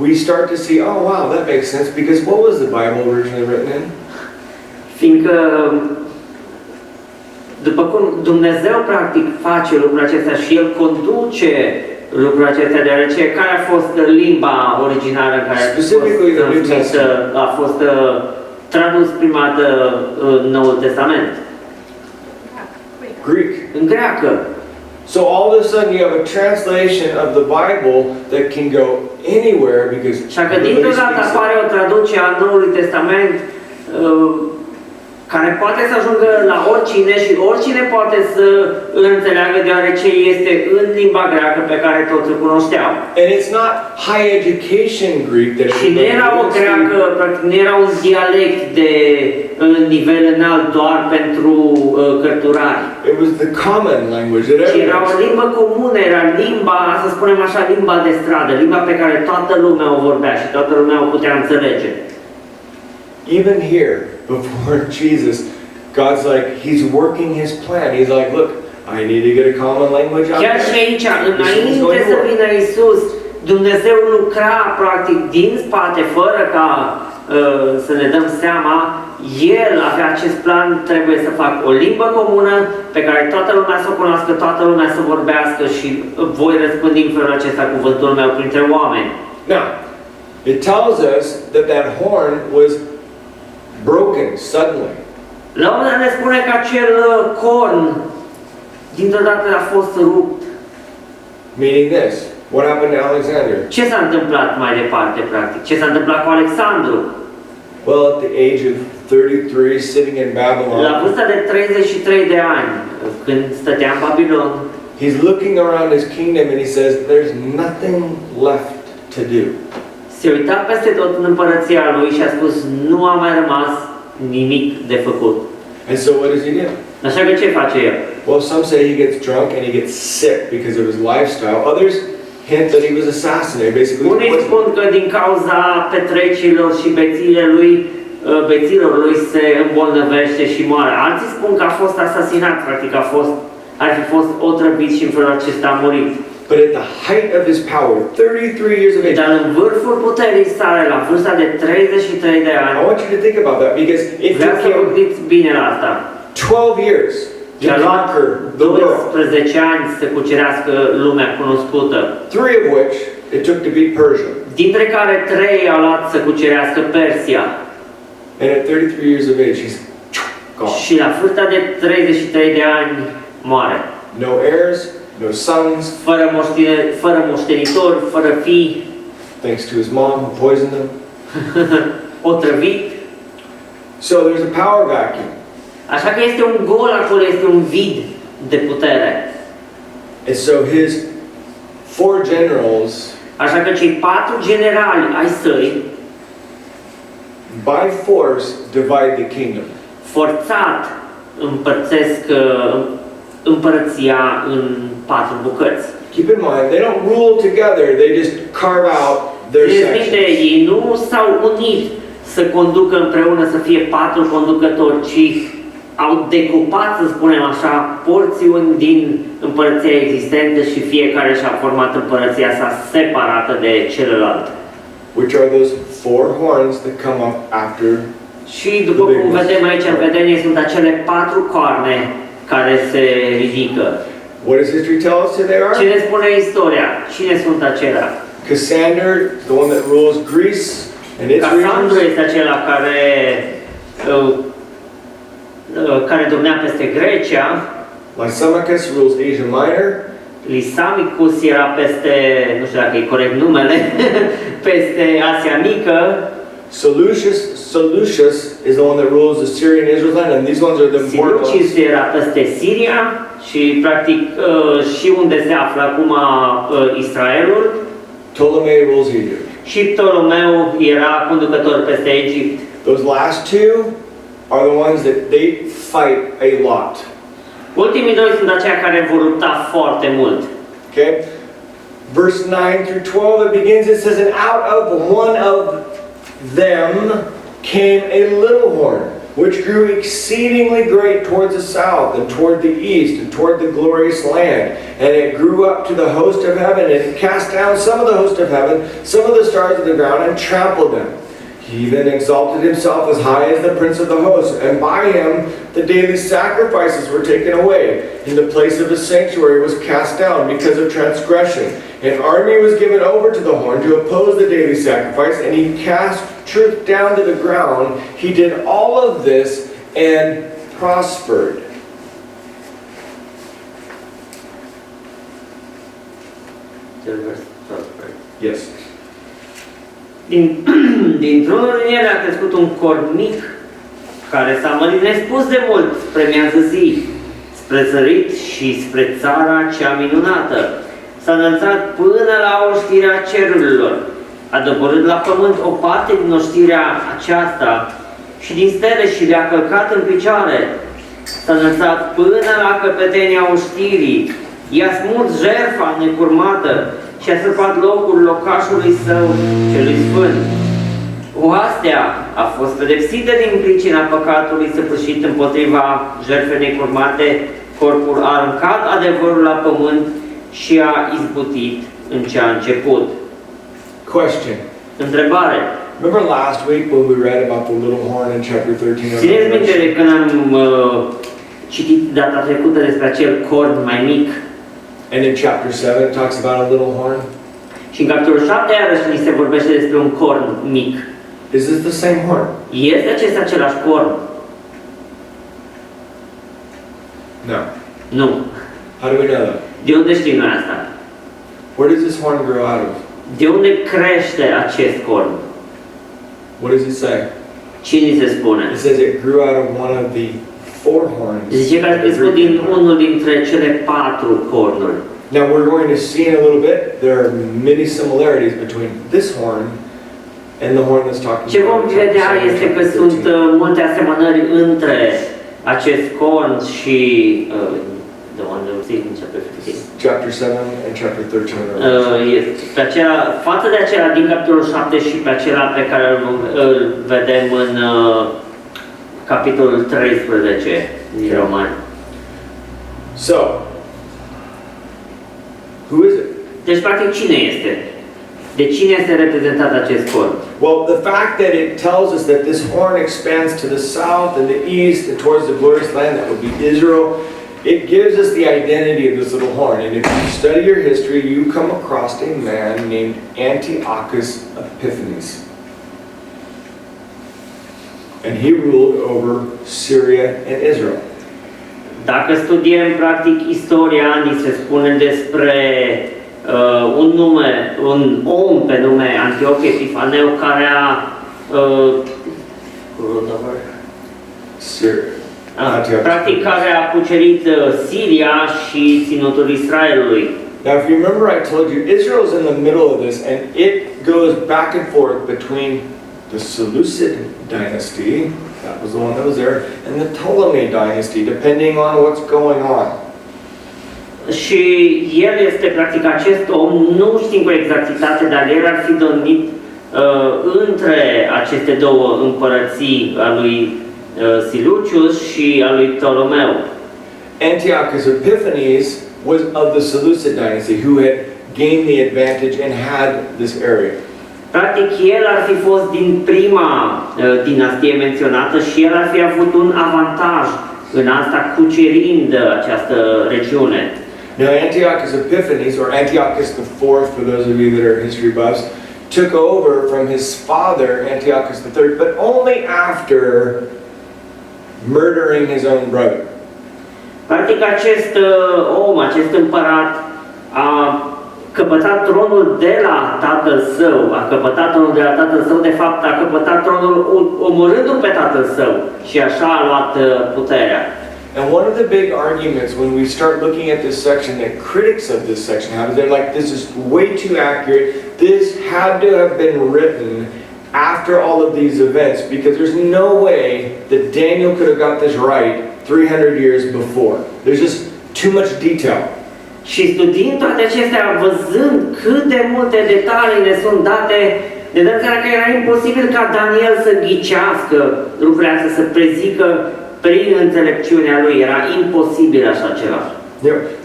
we start to see, oh wow, that makes sense, because what was the Bible originally written in? Fiindcă după cum Dumnezeu practic face lucrul acesta și El conduce lucrul acesta, deoarece care a fost limba originală în care a fost tradus prima dată Noul Testament? Greek. În greacă. So all of a sudden you have a translation of the Bible that can go anywhere because Și că dintr-o dată apare o traducere a Noului Testament care poate să ajungă la oricine și oricine poate să îl înțeleagă, deoarece este în limba greacă pe care toți o cunoșteau. And it's not high education Greek that și nu era o greacă, practic nu era un dialect de nivel înalt doar pentru cărturari. It was the common language that Și era o limbă comună, era limba, să spunem așa, limba de stradă, limba pe care toată lumea o vorbea și toată lumea o putea înțelege. Even here, before Jesus, God's like, He's working His plan. He's like, look, I need to get a common language out Chiar și there. aici, înainte să vină Iisus, Dumnezeu lucra practic din spate, fără ca să ne dăm seama, El avea acest plan, trebuie să fac o limbă comună pe care toată lumea să o cunoască, toată lumea să vorbească și voi răspândi în felul acesta cuvântul meu printre oameni. Now, it tells us that that horn was broken suddenly. La un moment dat ne spune că acel corn dintr-o dată a fost rupt. Meaning this, what happened to Alexander? Ce s-a întâmplat mai departe, practic? Ce s-a întâmplat cu Alexandru? Well, at the age of 33, sitting in La Babylon, vârsta de 33 de ani, când stătea în Babilon, he's looking around his kingdom and he says, there's nothing left to do. se uita peste tot în împărăția lui și a spus, nu a mai rămas nimic de făcut. And so what does he do? Așa că ce face el? Well, some say he gets drunk and he gets sick because of his lifestyle. Others hint that he was assassinated, basically. Unii spun că din cauza petrecilor și beților lui se îmbolnăvește și moare. Alții spun că a fost asasinat, practic ar fi fost otrăvit și în felul acesta a murit. But at the height of his power, 33 years of age. Dar în vârful puterii sale, la vârsta de 33 de ani, I want you to think about that because it vreau took să him gândiți bine la asta. 12 years to Și-a luat conquer the world. 12 ani să cucerească lumea cunoscută, 3 of which it took to beat Persia. dintre care 3 au luat să cucerească Persia. And at 33 years of age, he's gone. Și la vârsta de 33 de ani moare. No heirs, no sons, Fără moștenitori, fără fii, thanks to his mom who poisoned him. otrăvit. So there's a power vacuum. Așa că este un gol acolo, este un vid de putere. And so his 4 generals, Așa că cei 4 generali ai săi, by force, divide the kingdom. forțat împărțesc împărăția în 4 bucăți. Keep in mind, they don't rule together, they just carve out their sections. Ei nu s-au unit să conducă împreună, să fie 4 conducători, ci au decupat, să spunem așa, porțiuni din împărăția existentă și fiecare și-a format împărăția sa separată de celălalt. Which are those four horns that come up after. Și după cum vedem aici în vedenie, sunt acele 4 coarne care se ridică. What does history tell us who they are? Ce ne spune istoria? Cine sunt acelea? Cassander, the one that rules Greece and its Casandru regions. este acela care domnea peste Grecia. Lysimachus rules Asia Minor. Lysimachus era peste, nu știu dacă e corect numele, peste Asia Mică. Seleucus is the one that rules the Syrian Israel land, and these ones are the important Seleucus ones. era peste Siria și practic și unde se află acum Israelul. Ptolemy rules Egypt. Și Ptolomeu era conducător peste Egipt. Those last two are the ones that they fight a lot. Ultimii doi sunt aceia care vor lupta foarte mult. Okay? Verse 9 through 12, it begins, it says, and out of one of them came a little horn, which grew exceedingly great towards the south and toward the east and toward the glorious land. And it grew up to the host of heaven, and it cast down some of the host of heaven, some of the stars of the ground, and trampled them. He then exalted himself as high as the prince of the host, and by him the daily sacrifices were taken away, and the place of his sanctuary was cast down because of transgression. An army was given over to the horn to oppose the daily sacrifice, and he cast truth down to the ground. He did all of this and prospered. Yes. Dintr-unul din ele a crescut un corn mic, care s-a mărit nespus de mult spre miază zi, spre sărit și spre țara cea minunată. S-a înălțat până la oștirea cerurilor, a doborât la pământ o parte din oștirea aceasta și din stele și le-a călcat în picioare. S-a înălțat până la căpetenia oștirii, i-a smuls jertfa necurmată și a săpat locul locașului său celui sfânt. Oastea a fost pedepsită din pricina păcatului săvârșit împotriva jertfei necurmate, corpul a aruncat adevărul la pământ și a izbutit în ce a început. Question. Întrebare. Remember last week when we read about the little horn in chapter 13 of Țineți minte Revelation? de când am citit data trecută despre acel corn mai mic? And in chapter 7 it talks about a little horn. Și în capitolul 7 iarăși ni se vorbește despre un corn mic. Is this the same horn? Este acesta același corn? No. Nu. How do we know that? De unde știm noi asta? Where does this horn grow out of? De unde crește acest corn? What does it say? Ce ni se spune? It says it grew out of one of the four horns. Zice că a crescut din unul dintre cele 4 cornuri. Now we're going to see in a little bit, there are many similarities between this horn and the horn that's talking Ce vom about in chapter vedea 7, este că chapter sunt 13. multe asemănări între acest corn și the one that we see in chapter 15. Chapter 7 and chapter 13 of Revelation. Pe acela, față de acela din capitolul 7 și pe acela pe care îl vedem în capitolul 13 din Romani. So, who is it? Deci, practic, cine este? De cine este reprezentat acest corn? Well, the fact that it tells us that this horn expands to the south and the east and towards the glorious land that would be Israel, it gives us the identity of this little horn. And if you study your history, you come across a man named Antiochus Epiphanes. And he ruled over Syria and Israel. Dacă studiem practic istoria, ni se spune despre un om pe nume Antioch Epifaneu care a practic care a cucerit Siria și ținutul Israelului. Now, if you remember, I told you Israel's in the middle of this, and it goes back and forth between the Seleucid dynasty, that was the one that was there, and the Ptolemy dynasty, depending on what's going on. Și el este practic acest om, nu știm cu exactitate, dar el ar fi domnit între aceste două împărății a lui Silucius și al lui Ptolomeu. Antiochus Epiphanes was of the Seleucid dynasty who had gained the advantage and had this area. Practic, el ar fi fost din prima dinastie menționată și el ar fi avut un avantaj în asta, cucerind această regiune. Now Antiochus Epiphanes, or Antiochus IV, for those of you that are history buffs, took over from his father, Antiochus III, but only after murdering his own brother. Practic, acest om, acest împărat, a căpătat tronul de la tatăl său, de fapt a căpătat tronul omorându-l pe tatăl său și așa a luat puterea. And one of the big arguments when we start looking at this section that critics of this section have is they're like, this is way too accurate. This had to have been written after all of these events because there's no way that Daniel could have got this right 300 years before. There's just too much detail. Și studiind toate acestea, văzând cât de multe detalii ne sunt date, ne dăm seama că era imposibil ca Daniel să ghicească lucrurile astea, să prezică prin înțelepciunea lui. Era imposibil așa ceva.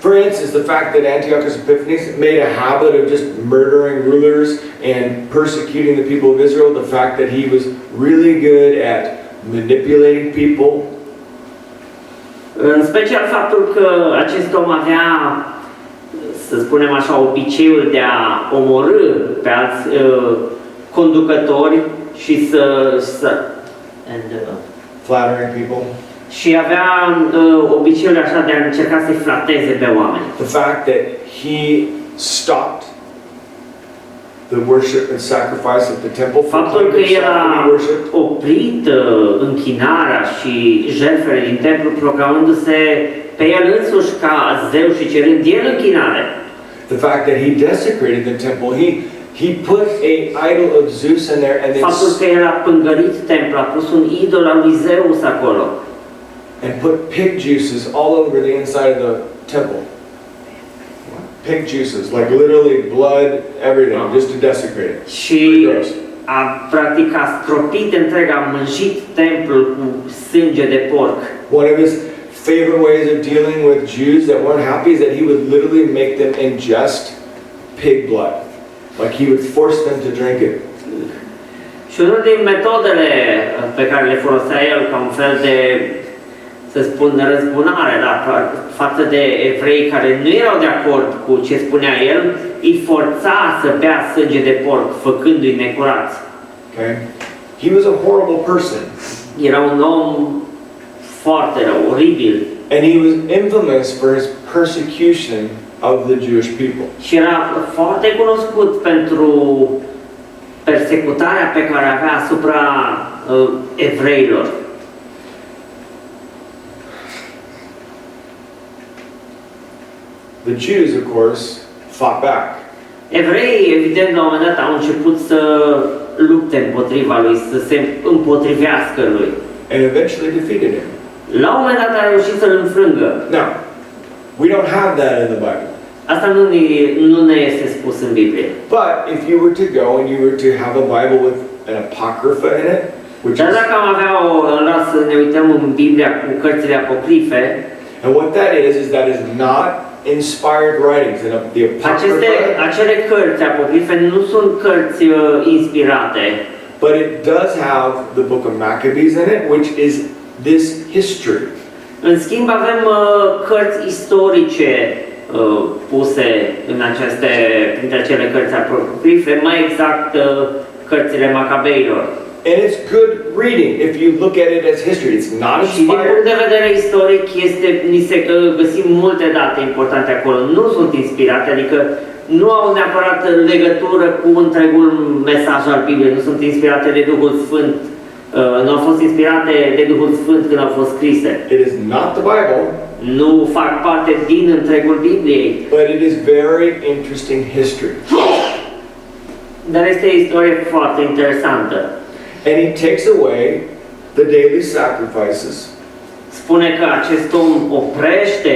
For instance, the fact that Antiochus Epiphanes made a habit of just murdering rulers and persecuting the people of Israel, the fact that he was really good at manipulating people. În special faptul că acest om avea, să spunem așa, obiceiul de a omorî pe alți conducători și Flattering people. Și avea obiceiul așa de a încerca să-i flateze pe oameni. The fact that he stopped the worship and sacrifice at the temple. Faptul că el a oprit închinarea și jertfele din templu, proclamându-se pe el însuși ca zeu și cerând el închinare. The fact that he desecrated the temple, he put a idol of Zeus in there and then faptul că el a pângărit templul, a pus un idol al lui Zeus acolo. And put pig juices all over the inside of the temple. Pig juices, like literally blood, everything, just to desecrate it. Și a practic a stropit întreg, a mânjit templul cu sânge de porc. One of his favorite ways of dealing with Jews that weren't happy is that he would literally make them ingest pig blood. Like he would force them to drink it. Și unul din metodele pe care le folosea el ca un fel de, să spun, răzbunare, da, față de evrei care nu erau de acord cu ce spunea el, îi forța să bea sânge de porc, făcându-i necurați. Okay? He was a horrible person. Era un om foarte rău, oribil. And he was infamous for his persecution of the Jewish people. Și era foarte cunoscut pentru persecutarea pe care avea asupra evreilor. The Jews, of course, fought back. Evreii, evident, la un moment dat au început să lupte împotriva lui, să se împotrivească lui. And eventually defeated him. La un moment dat a reușit să-l înfrângă. Now, we don't have that in the Bible. Asta nu ne este spus în Biblie. But if you were to go and you were to have a Bible with an apocrypha in it, which Dar is, dacă am avea să ne uităm în Biblia cu cărțile apocrife, and what that is that is not inspired writings. And the apocrypha, acele cărți apocrife nu sunt cărți inspirate. but it does have the book of Maccabees in it, which is this history. În schimb avem cărți istorice puse în printre acele cărți apocrife, mai exact cărțile Macabeilor. And it's good reading if you look at it as history. It's not Și din punct inspired. de vedere istoric găsim multe date importante acolo. Nu sunt inspirate, adică nu au neapărat legătură cu întregul mesaj al Bibliei, nu sunt inspirate de Duhul Sfânt, nu au fost inspirate de Duhul Sfânt când au fost scrise. It is not the Bible. Nu fac parte din întregul Bibliei. But it is very interesting history. Dar este o istorie foarte interesantă. And he takes away the daily sacrifices. Spune că acest om oprește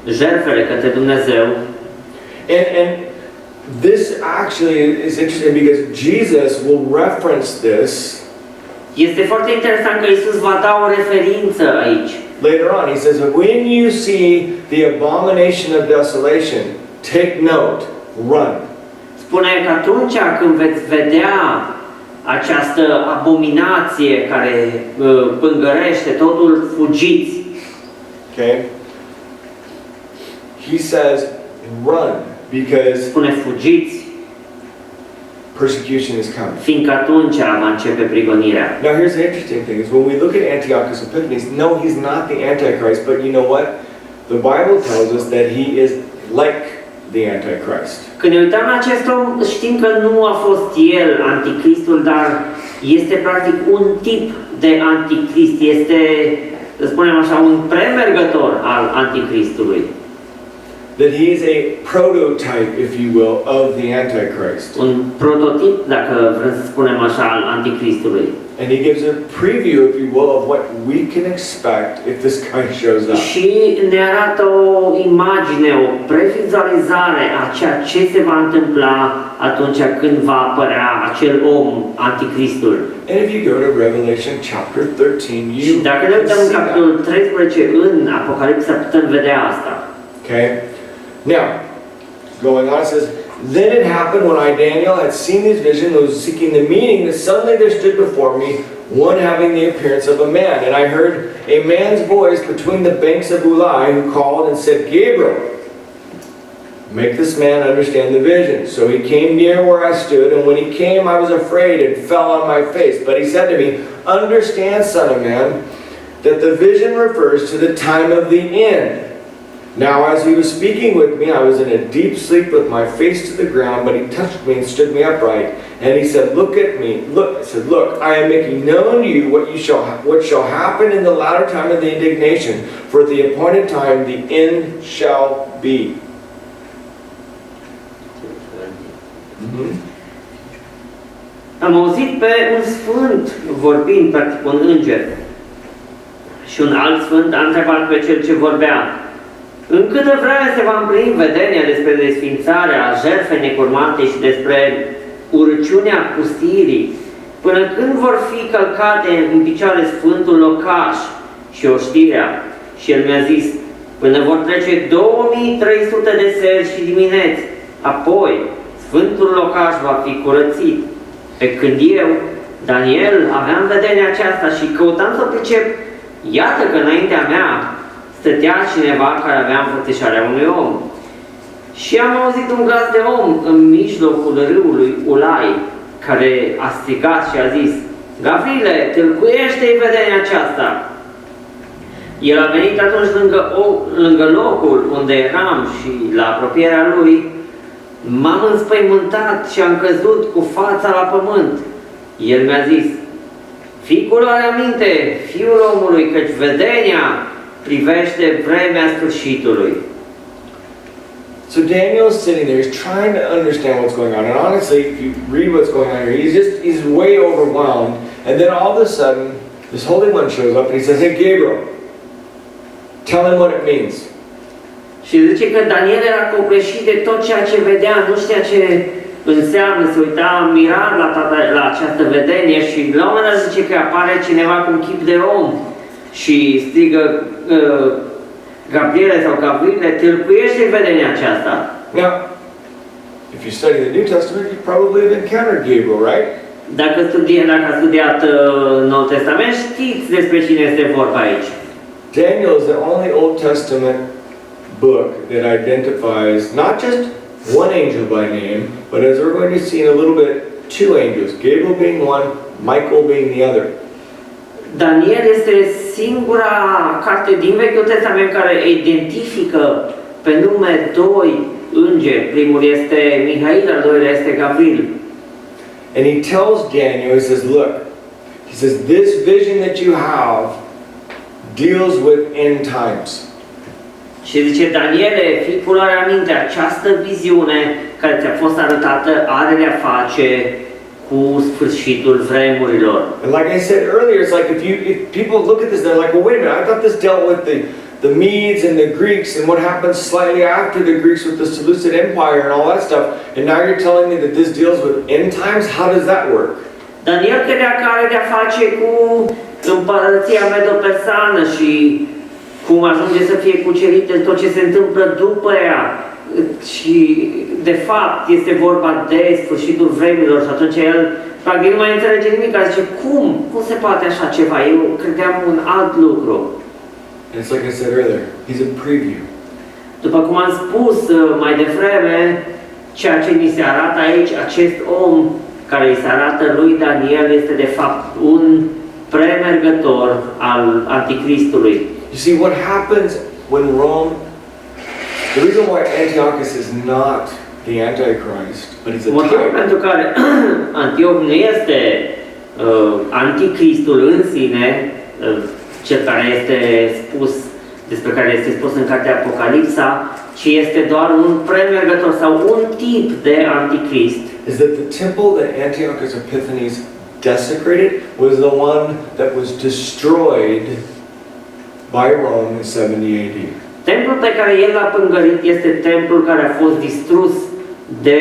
jertfele către Dumnezeu. And this actually is interesting because Jesus will reference this Este foarte interesant că Iisus va da o referință aici. Later on, he says, when you see the abomination of desolation, take note, run. Spune că atunci când veți vedea această abominație care pângărește totul, fugiți. Okay? He says, run, because Spune fugiți, persecution is coming. fiindcă atunci va începe prigonirea. Now here's the interesting thing, is when we look at Antiochus Epiphanes, no, he's not the Antichrist, but you know what? The Bible tells us that he is like the Antichrist. Când ne uităm la acest om, știm că nu a fost el anticristul, dar este practic un tip de anticrist, este, să spunem așa, un premergător al anticristului. That he is a prototype, if you will, of the Antichrist. Un prototip, dacă vrem să spunem așa, al anticristului. And he gives a preview, if you will, of what we can expect if this guy shows up. Și ne arată o imagine, o previzualizare a ceea ce se va întâmpla atunci când va apărea acel om, anticristul. And if you go to Revelation chapter 13, you Și dacă ne uităm în see that. capitolul 13 în Apocalipsa, putem vedea asta. Okay? Now, going on, it says, then it happened when I, Daniel, had seen these visions, was seeking the meaning, that suddenly there stood before me one having the appearance of a man. And I heard a man's voice between the banks of Ulai, who called and said, Gabriel, make this man understand the vision. So he came near where I stood, and when he came, I was afraid and fell on my face. But he said to me, understand, son of man, that the vision refers to the time of the end. Now as he was speaking with me, I was in a deep sleep with my face to the ground, but he touched me and stood me upright. And he said, look at me. Look, I said, look, I am making known to you what shall happen in the latter time of the indignation. For at the appointed time the end shall be. Am auzit pe un sfânt vorbind, practic un înger. Și un alt sfânt a întrebat pe cel ce vorbea: în câtă vreme se va împlini vedenia despre desfințarea jertfei necurmate și despre urăciunea pustirii, până când vor fi călcate în picioare sfântul locaș și oștirea? Și el mi-a zis: până vor trece 2300 de seri și dimineți, apoi sfântul locaș va fi curățit. Pe când eu, Daniel, aveam vedenia aceasta și căutam să pricep, iată că înaintea mea stătea cineva care avea înfățișarea unui om. Și am auzit un glas de om în mijlocul râului Ulai, care a strigat și a zis: Gavrile, tâlcuiește-i vedenia aceasta! El a venit atunci lângă locul unde eram și la apropierea lui m-am înspăimântat și am căzut cu fața la pământ. El mi-a zis: fii cu luare aminte, fiul omului, căci vedenia privește vremea sfârșitului. So Daniel's sitting there, he's trying to understand what's going on. And honestly, if you read what's going on here, he's way overwhelmed. And then all of a sudden, this Holy One shows up and he says, hey Gabriel, tell him what it means. Și zice că Daniel era copleșit de tot ceea ce vedea, nu știa ce înseamnă, se uita mirat la această vedenie și la un moment dat zice că apare cineva cu un chip de om și strigă: Gabriele sau Gavrile, tâlcuiește vedenia aceasta. Now, if you study the New Testament, you probably have encountered Gabriel, right? Dacă a studiat Noul Testament, știți despre cine este vorba aici. Daniel is the only Old Testament book that identifies not just one angel by name, but as we're going to see in a little bit, two angels, Gabriel being one, Michael being the other. Daniel este singura carte din Vechiul Testament care identifică pe nume doi îngeri. Primul este Mihail, al doilea este Gavril. And he tells Daniel, he says, look, he says, this vision that you have deals with end times. Și zice: Daniele, fii cu luare aminte, această viziune care ți-a fost arătată are de-a face cu sfârșitul vremurilor. And like I said earlier, it's like if people look at this, they're like, well, wait a minute, I thought this dealt with the Medes and the Greeks and what happened slightly after the Greeks with the Seleucid Empire and all that stuff. And now you're telling me that this deals with end times? How does that work? Daniel cred puterea care are de-a face cu împărăția medo-persană și cum ajunge să fie cucerită tot ce se întâmplă după ea. Și de fapt este vorba de sfârșitul vremilor și atunci el practic nu mai înțelege nimic, zice cum se poate așa ceva, eu credeam un alt lucru. And it's like I said earlier, he's a preview. După cum am spus mai devreme, ceea ce ni se arată aici, acest om care îi se arată lui Daniel este de fapt un premergător al Anticristului. You see, what happens when Rome, the reason why Antiochus is not the Antichrist, but he's a Motivul tyrant, pentru care Antioch nu este Anticristul în sine, cel care este spus, despre care este spus în cartea Apocalipsa, ci este doar un premergător sau un tip de Anticrist. is that the temple that Antiochus Epiphanes desecrated was the one that was destroyed by Rome in 70 AD. Templul pe care el l-a pângărit este templul care a fost distrus de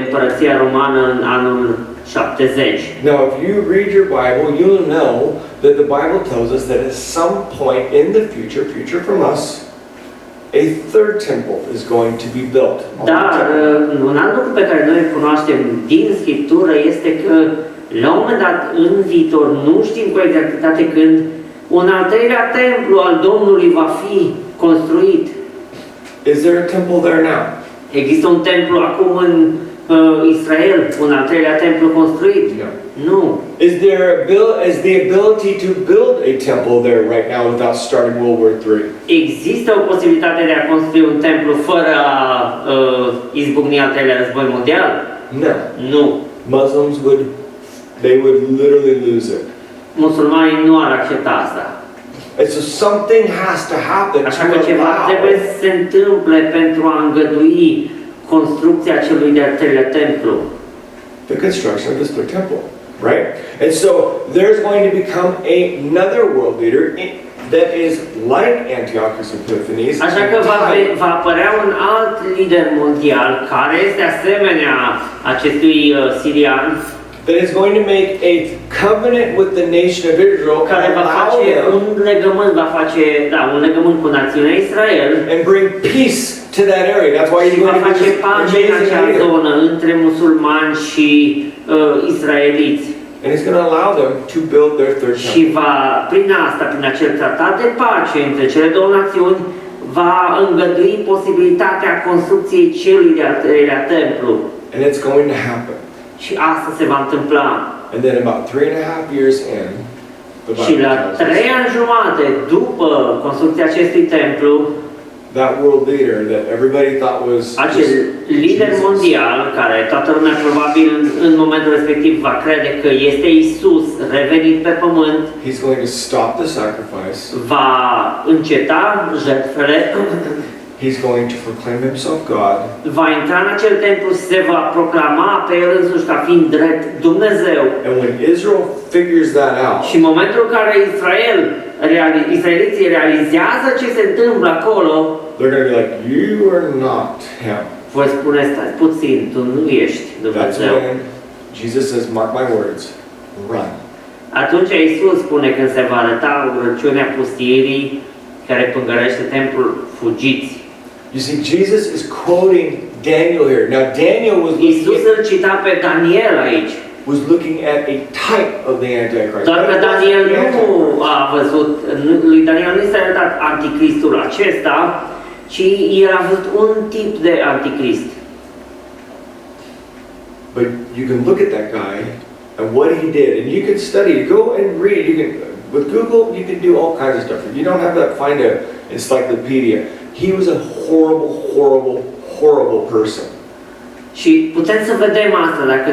împărăția romană în anul 70. Now, if you read your Bible, you'll know that the Bible tells us that at some point in the future from us, a third temple is going to be built. Dar un alt lucru pe care noi îl cunoaștem din Scriptură este că la un moment dat în viitor, nu știm cu exactitate când, un al treilea templu al Domnului va fi construit. Is there a temple there now? Există un templu acum în Israel, un al treilea templu construit? No. Nu. Is the ability to build a temple there right now without starting World War III? Există o posibilitate de a construi un templu fără a izbucni al treilea război mondial? No. Nu. Muslims would literally lose it. Musulmanii nu ar accepta asta. And so something has to happen Așa că to ceva trebuie allow să se întâmple pentru a îngădui construcția celui de-al treilea templu. the construction of this third temple, right? And so there's going to become another world leader that is like Antiochus Epiphanes. Așa că va apărea un alt lider mondial care este asemenea acestui sirian, that is going to make a covenant with the nation of Israel care and va allow face them un legământ cu națiunea Israel and bring peace to that area. That's why și you're va going to face be pace în acea amazing leader. zonă între musulmani și israeliți. And he's going to allow them to build their third Și temple. va, prin asta, prin acel tratat de pace între cele două națiuni, va îngădui posibilitatea construcției celui de-al treilea templu. And it's going to happen. Și asta se va întâmpla. And then about 3.5 years in, the Și Bible la tells us, 3 ani jumate după construcția acestui templu, that world leader that everybody thought was acel lider Jesus, mondial, care toată lumea probabil în momentul respectiv va crede că este Isus revenit pe pământ, he's going to stop the sacrifice. va înceta jertfele, He's going to proclaim himself God. va intra în acel templu, se va proclama pe el însuși ca fiind drept Dumnezeu. And when Israel figures that out, Și în momentul în care israeliții realizează ce se întâmplă acolo, they're going to be like, you are not him. voi spune, stai puțin, tu nu ești That's Dumnezeu. when Jesus says, mark my words, run. Atunci Iisus spune când se va arăta urăciunea pustirii care pângărește templul, fugiți. You see, Jesus is quoting Daniel here. Now, Daniel Iisus îl cita pe Daniel aici. was looking at a type of the Antichrist. Doar că But it wasn't Daniel the nu Antichrist. a văzut, lui Daniel nu s-a arătat anticristul acesta, ci el a văzut un tip de anticrist. But you can look at that guy and what he did, and you can study, go and read. You can, with Google, you can do all kinds of stuff. If you don't have that, find an encyclopedia. He was a horrible, horrible, horrible person. Și putem să vedem asta dacă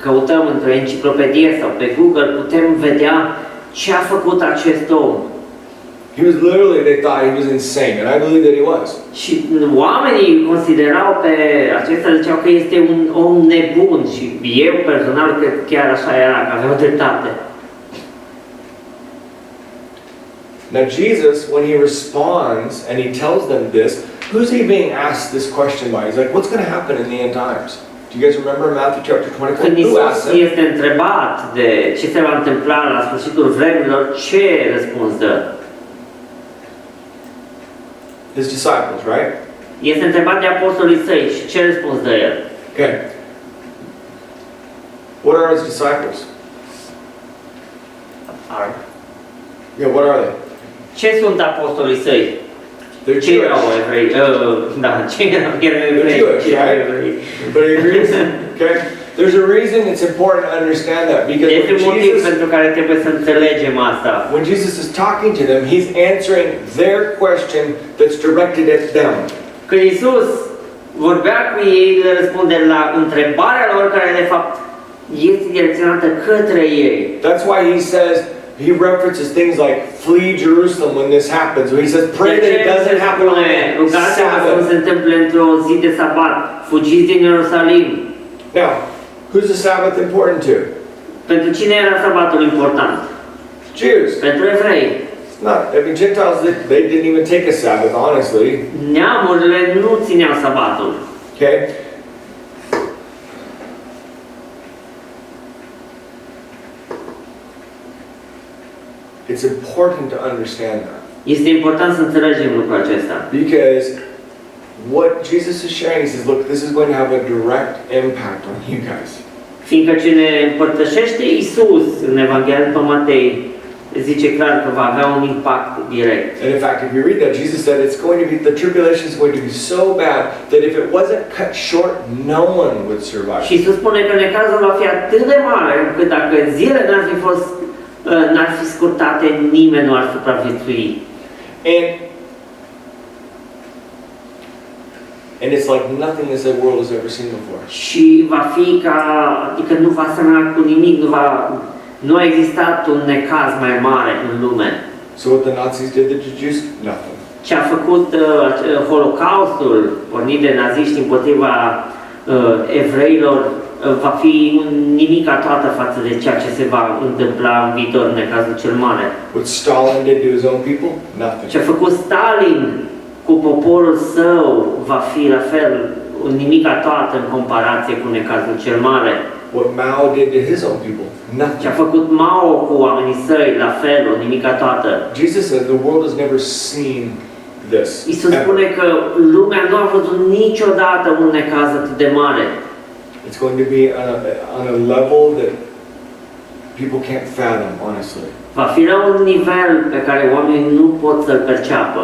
căutăm într-o enciclopedie sau pe Google, putem vedea ce a făcut acest om. He was literally, they thought he was insane, and I believe that he was. Și oamenii considerau pe acesta, ziceau că este un om nebun și eu personal cred că chiar așa era, că aveau dreptate. Now Jesus, when he responds and he tells them this, who's he being asked this question by? He's like, what's going to happen in the end times? Do you guys remember in Matthew chapter 24? Când Who Iisus asked him? este întrebat de ce se va întâmpla la sfârșitul vremilor, ce răspuns dă? His disciples, right? Este întrebat de apostolii săi și ce răspuns dă el? Okay. What are his disciples? Yeah, what are they? Ce sunt apostolii săi? They're Ce erau Jewish. evrei? Da, ce erau evrei? Jewish, Ce erau right? evrei? Everybody agrees? Okay. There's a reason it's important to understand that because Este un motiv pentru care trebuie să înțelegem asta. when Jesus is talking to them, he's answering their question that's directed at them. Când Iisus vorbea cu ei, le răspunde la întrebarea lor care de fapt este direcționată către ei. That's why he says, he references things like flee Jerusalem when this happens. Or he says, pray that it doesn't happen on Rugați-vă să nu se Sabbath. întâmple într-o zi de sabat. Fugiți din Ierusalim. Now, who's the Sabbath important to? Pentru cine era sabatul important? Jews. Pentru evrei. Not, I mean, Gentiles, they didn't even take a Sabbath, honestly. Neamurile nu țineau sabatul. Okay? It's important to understand that. Este important să înțelegem lucrul acesta. Because what Jesus is sharing, he says, look, this is going to have a direct impact on you guys. Fiindcă ce ne împărtășește Iisus în Evanghelia după Matei, zice clar că va avea un impact direct. And in fact, if you read that, Jesus said it's going to be, the tribulation is going to be so bad that if it wasn't cut short, no one would survive. Și Iisus spune că necazul va fi atât de mare încât dacă zilele n-ar fi scurtate, nimeni nu ar supraviețui. And it's like nothing this world has ever seen before. Și va fi ca, adică nu va semăna cu nimic, nu a existat un necaz mai mare în lume. So what the Nazis did to the Jews? Nothing. Ce a făcut Holocaustul, pornit de naziști împotriva evreilor, va fi un nimica toată față de ceea ce se va întâmpla în viitor în necazul cel mare. What Stalin did to his own people? Nothing. Ce a făcut Stalin cu poporul său va fi la fel un nimica toată în comparație cu necazul cel mare. What Mao did to his own people? Nothing. Ce a făcut Mao cu oamenii săi, la fel, o nimica toată. Jesus said the world has never seen this. Iisus ever. spune că lumea nu a văzut niciodată un necaz atât de mare. It's going to be on a level that people can't fathom, honestly. Va fi la un nivel pe care oamenii nu pot să-l perceapă.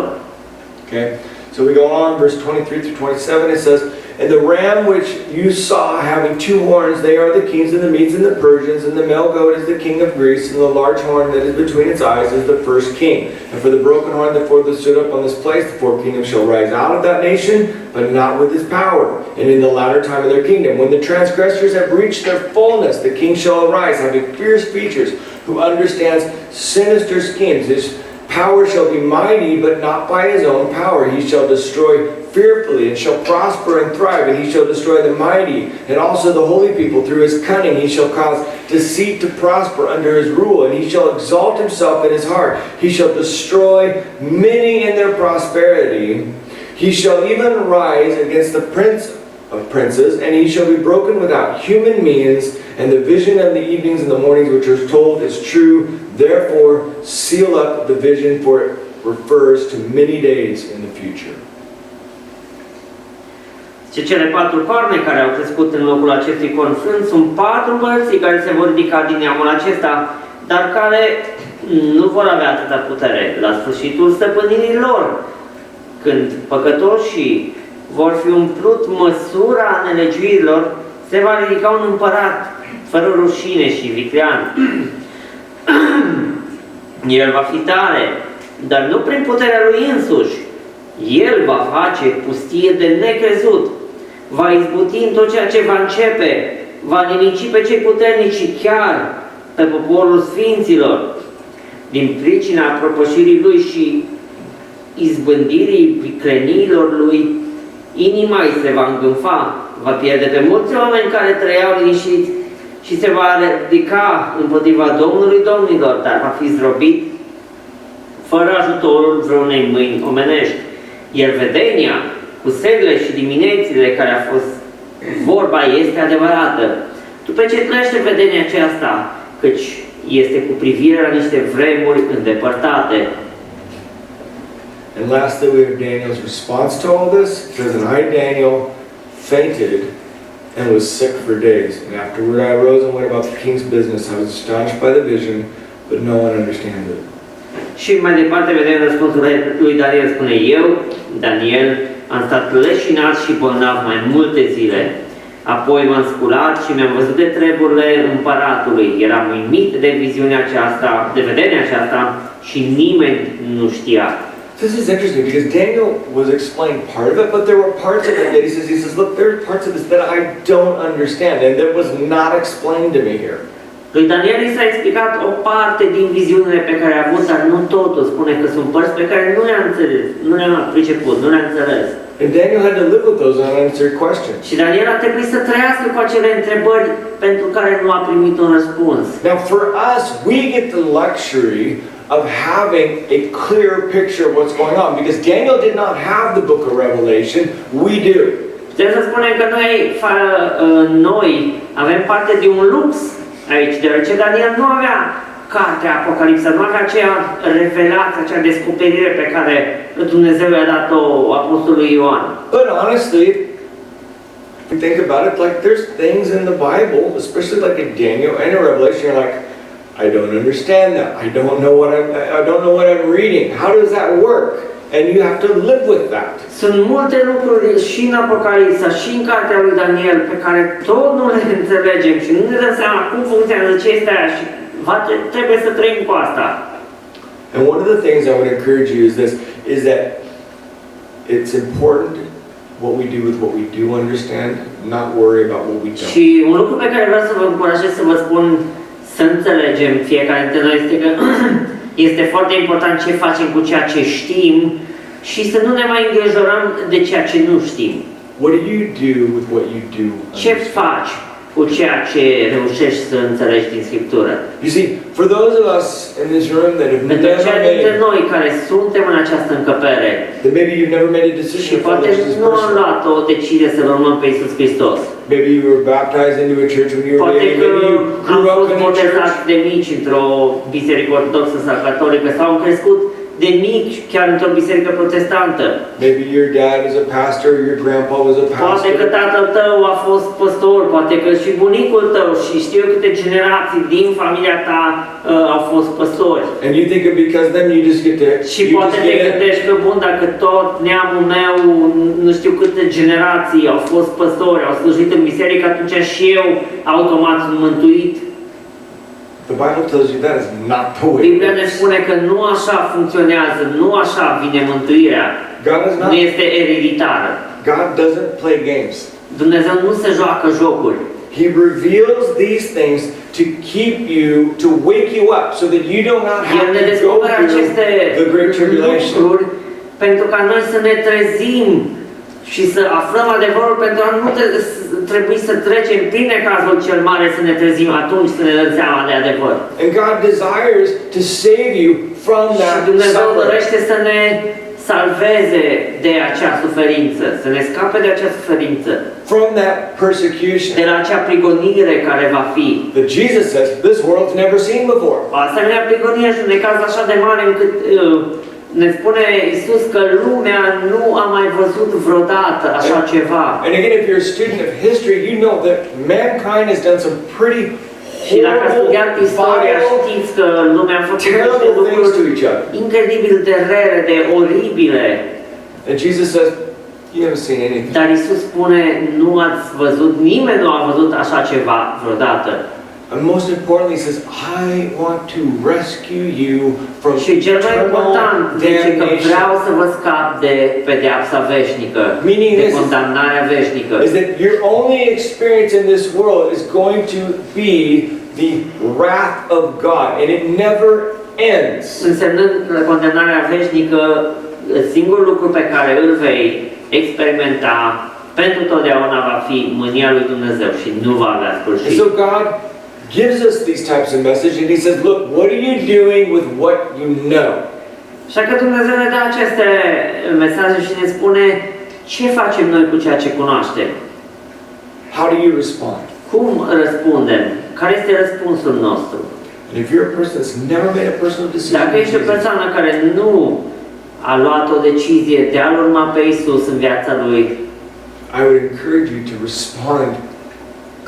Okay? So we go on, verse 23 through 27, it says, and the ram which you saw having two horns, they are the kings of the Medes and the Persians, and the male goat is the king of Greece, and the large horn that is between its eyes is the first king. And for the broken horn that forth stood up on this place, the four kingdoms shall rise out of that nation, but not with his power. And in the latter time of their kingdom, when the transgressors have reached their fullness, the king shall arise, having fierce features, who understands sinister schemes. His power shall be mighty, but not by his own power. He shall destroy fearfully, and shall prosper and thrive, and he shall destroy the mighty, and also the holy people. Through his cunning he shall cause deceit to prosper under his rule, and he shall exalt himself in his heart. He shall destroy many in their prosperity. He shall even rise against the prince of princes, and he shall be broken without human means, and the vision of the evenings and the mornings which was told is true. Therefore seal up the vision, for it refers to many days in the future. Și cele patru corne care au crescut în locul acestui corn frânt sunt patru împărății care se vor ridica din neamul acesta, dar care nu vor avea atâta putere la sfârșitul stăpânirii lor. Când păcătoșii vor fi umplut măsura nelegiuirilor, se va ridica un împărat fără rușine și viclean. El va fi tare, dar nu prin puterea lui însuși. El va face pustie de necrezut, va izbuti în tot ceea ce va începe, va nimici pe cei puternici și chiar pe poporul sfinților. Din pricina propășirii lui și izbândirii vicleniilor lui, inima îi se va îngânfa, va pierde pe mulți oameni care trăiau liniștiți și se va ridica împotriva Domnului Domnilor, dar va fi zdrobit fără ajutorul vreunei mâini omenești. Iar vedenia cu serile și diminețile care a fost vorba este adevărată. După ce trăiește vedenia aceasta, căci este cu privire la niște vremuri îndepărtate. And lastly, we have Daniel's response to all this. It says, and I, Daniel, fainted and was sick for days. And afterward I arose and went about the king's business. I was astonished by the vision, but no one understood it. Și mai departe vedem răspunsul lui Daniel, spune: eu, Daniel, am stat leșinat și bolnav mai multe zile. Apoi m-am sculat și mi-am văzut de treburile împăratului. Eram uimit de viziunea aceasta, de vedenia aceasta și nimeni nu știa. This is interesting because Daniel was explaining part of it, but there were parts of it that he says, look, there are parts of this that I don't understand, and that was not explained to me here. Lui Daniel i s-a explicat o parte din viziunile pe care a avut, dar nu totul. Spune că sunt părți pe care nu le-a înțeles, nu le-a priceput, nu le-a înțeles. And Daniel had to live with those unanswered questions. Și Daniel a trebuit să trăiască cu acele întrebări pentru care nu a primit un răspuns. Now for us, we get the luxury of having a clear picture of what's going on, because Daniel did not have the book of Revelation, we do. Trebuie să spunem că noi avem parte de un lux aici, deoarece Daniel nu avea cartea Apocalipsa, nu avea aceea revelație, acea descoperire pe care Dumnezeu i-a dat-o apostolului Ioan. But honestly, if you think about it, like there's things in the Bible, especially like in Daniel and in Revelation, you're like, I don't understand that. I don't know what I'm reading. How does that work? And you have to live with that. Sunt multe lucruri și în Apocalipsa și în cartea lui Daniel pe care tot nu le înțelegem și nu ne dăm seama cum funcționează ce este aia și trebuie să trăim cu asta. And one of the things I would encourage you is that it's important what we do with what we do understand, not worry about what we don't. Și un lucru pe care vreau să vă încurajez să vă spun să înțelegem fiecare dintre noi este că este foarte important ce facem cu ceea ce știm și să nu ne mai îngrijorăm de ceea ce nu știm. What do you do with what you do? Ce faci cu ceea ce reușești să înțelegi din Scriptură? You see, for those of us in this room that have Pentru never cei dintre made, noi care suntem în această încăpere that maybe you've never made a și decision to follow poate Jesus nu am personally. luat o decizie să-L urmăm pe Iisus Hristos. Maybe you were baptized into a church when you were Poate baby. că Maybe you am grew up fost in a botezați church. de mici într-o biserică ortodoxă sau catolică sau am crescut de mici chiar într-o biserică protestantă. Maybe your dad is a pastor, your grandpa was a Poate că pastor. tatăl tău a fost păstor, poate că și bunicul tău și știu câte generații din familia ta au fost păstori. And you think that because of them you just get to Și poate te gândești că, bun, dacă tot neamul meu, nu știu câte generații au fost păstori, au slujit în biserică, atunci și eu automat sunt mântuit. The Bible tells you that is not the way. Biblia ne spune că nu așa funcționează, nu așa vine mântuirea, God is nu not. este ereditară. God doesn't play games. Dumnezeu nu se joacă jocuri. He reveals these things to keep you, to wake you up, so that you do not El have ne to go descoperă through aceste the great tribulation. lucruri pentru ca noi să ne trezim și să aflăm adevărul, pentru a nu trebui să trecem prin necazul cel mare, să ne trezim atunci să ne dăm seama de adevăr. And God desires to save you from Și that Dumnezeu suffering. dorește să ne salveze de acea suferință, să ne scape de acea suferință, From that persecution de la acea prigonire care va fi. that Jesus says this world's never seen before. O asemenea prigonire și un necaz așa de mare încât ne spune Iisus că lumea nu a mai văzut vreodată așa ceva. And again, if you're a student of history, you know that mankind has done some pretty Și dacă ați studiat istoria, vile, știți că lumea a făcut niște terrible things to lucruri each other. incredibil de rele, de oribile. And Jesus says, you haven't seen anything. Dar Iisus spune, nu ați văzut, nimeni nu a văzut așa ceva vreodată. And most importantly, he says, I want to rescue you from Și cel mai important eternal zice că damnation. vreau să vă scap de pedeapsa veșnică, Meaning de this condamnarea veșnică. is that your only experience in this world is going to be the wrath of God, and it never ends. Însemnând că condamnarea veșnică, singurul lucru pe care îl vei experimenta pentru totdeauna va fi mânia lui Dumnezeu și nu va avea And sfârșit. so God gives us these types of messages, and he says, look, what are you doing with what you know? Așa că Dumnezeu ne dă aceste mesaje și ne spune ce facem noi cu ceea ce cunoaștem. How do you respond? Cum răspundem? Care este răspunsul nostru? And if you're a person that's never made a personal decision, Dacă ești o persoană care nu a luat o decizie de a-L urma pe Isus în viața lui, I would encourage you to respond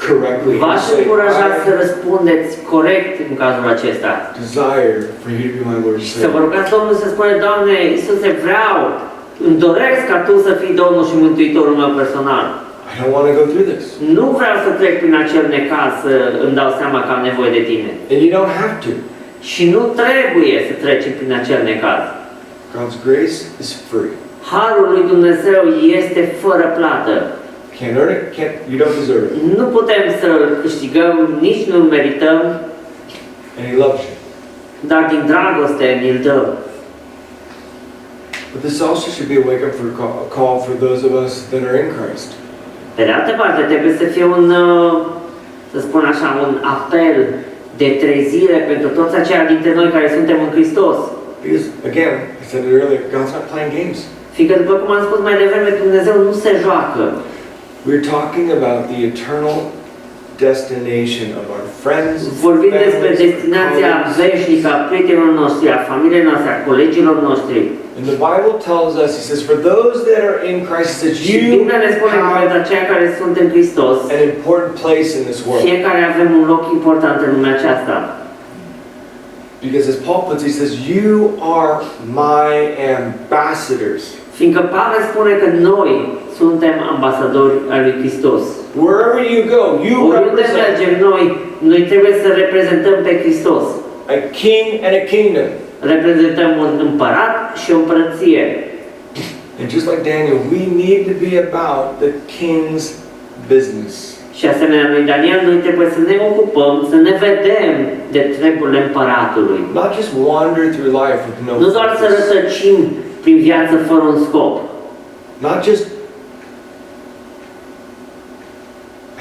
correctly. v-aș încuraja să răspundeți corect în cazul acesta. Desire for you to be my Lord and Și să vă Savior. rugați Domnul să spune, Doamne, Iisuse, vreau, îmi doresc ca Tu să fii Domnul și Mântuitorul meu personal. I don't want to go through this. Nu vreau să trec prin acel necaz să îmi dau seama că am nevoie de Tine. And you don't have to. Și nu trebuie să trecem prin acel necaz. God's grace is free. Harul lui Dumnezeu este fără plată. Can't earn it, you don't deserve it. Nu putem să-L câștigăm, nici nu-L merităm, And He loves you. dar din dragoste ni-L dă. But this also should be a wake-up call for those of us that are in Christ. Pe de altă parte, trebuie să fie un, să spun așa, un apel de trezire pentru toți aceia dintre noi care suntem în Hristos. Because, again, I said it earlier, God's not playing games. Fiindcă, după cum am spus mai devreme, Dumnezeu nu se joacă. We're talking about the eternal destination of our friends, Vorbim despre families, destinația colleagues. veșnică a prietenilor noștri, a familiei noastre, a colegilor noștri. And the Bible tells us, He says, for those that are in Christ, He says, Și you Biblia ne spune că pentru have aceia care sunt în Hristos, an important place in this world. fiecare avem un loc important în lumea aceasta. Because as Paul puts it, he says, you are my ambassadors. Fiindcă Pavel spune că noi suntem ambasadori ai lui Hristos. Wherever you go, you Oriunde represent mergem noi trebuie să reprezentăm pe Hristos. a king and a kingdom. Reprezentăm un împărat și o împărăție. And just like Daniel, we need to be about the king's business. Și asemenea lui Daniel, noi trebuie să ne ocupăm, să ne vedem de treburile împăratului. Not just wander through life with no Nu doar să focus. rătăcim prin viață fără un scop. Not just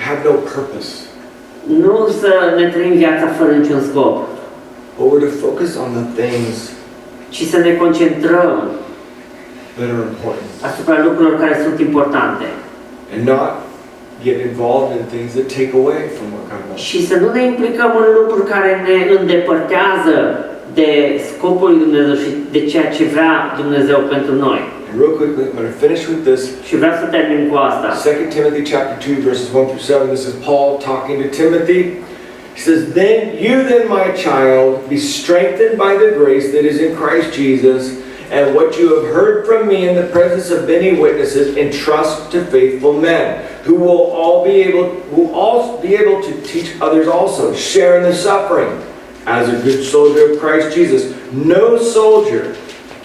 have no purpose. Nu să ne trăim viața fără niciun scop, But we're to focus on the things ci să ne concentrăm that are important. asupra lucrurilor care sunt importante. And not get involved in things that take away from what God wants. Și să nu ne implicăm în lucruri care ne îndepărtează de scopul lui Dumnezeu și de ceea ce vrea Dumnezeu pentru noi. And real quickly, I'm going to finish with this. Și vreau să termin cu asta. 2 Timothy chapter 2 verses 1 through 7. This is Paul talking to Timothy. He says, You then, my child, be strengthened by the grace that is in Christ Jesus, and what you have heard from me in the presence of many witnesses, entrust to faithful men, who will all be able to teach others also. Share in the suffering as a good soldier of Christ Jesus. No soldier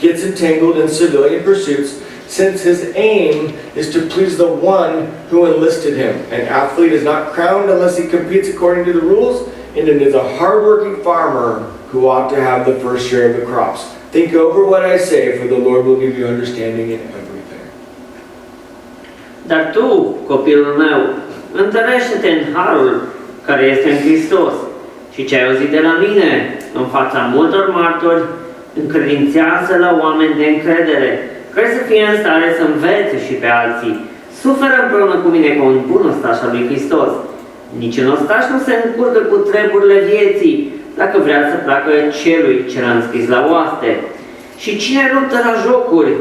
gets entangled in civilian pursuits, since his aim is to please the one who enlisted him. An athlete is not crowned unless he competes according to the rules, and it is a hard-working farmer who ought to have the first share of the crops. Think over what I say, for the Lord will give you understanding in everything. Dar tu, copilul meu, întărește-te în harul care este în Hristos și ce ai auzit de la mine în fața multor martori, încredințează la oameni de încredere, care să fie în stare să învețe și pe alții. Suferă împreună cu mine ca un bun ostaș al lui Hristos. Niciun ostaș nu se încurcă cu treburile vieții, dacă vrea să placă celui ce l-a înscris la oaste. Și cine luptă la jocuri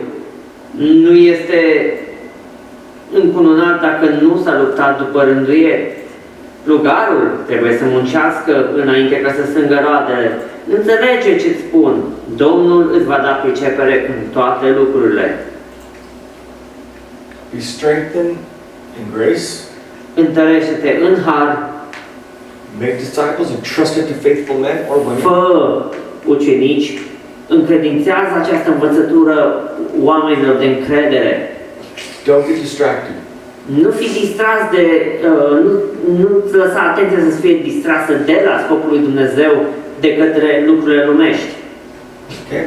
nu este încununat dacă nu s-a luptat după rânduieri. Plugarul trebuie să muncească înainte ca să strângă roadele. Înțelege ce-ți spun. Domnul îți va da pricepere în toate lucrurile. Be strengthened in grace. Întărește-te în har. Make disciples and trust it to faithful men or women. Fă ucenici. Încredințează această învățătură oamenilor de încredere. Don't get distracted. Nu fi distras de... nu-ți lăsa atenția să fie distrasă de la scopul lui Dumnezeu de către lucrurile lumești. Okay?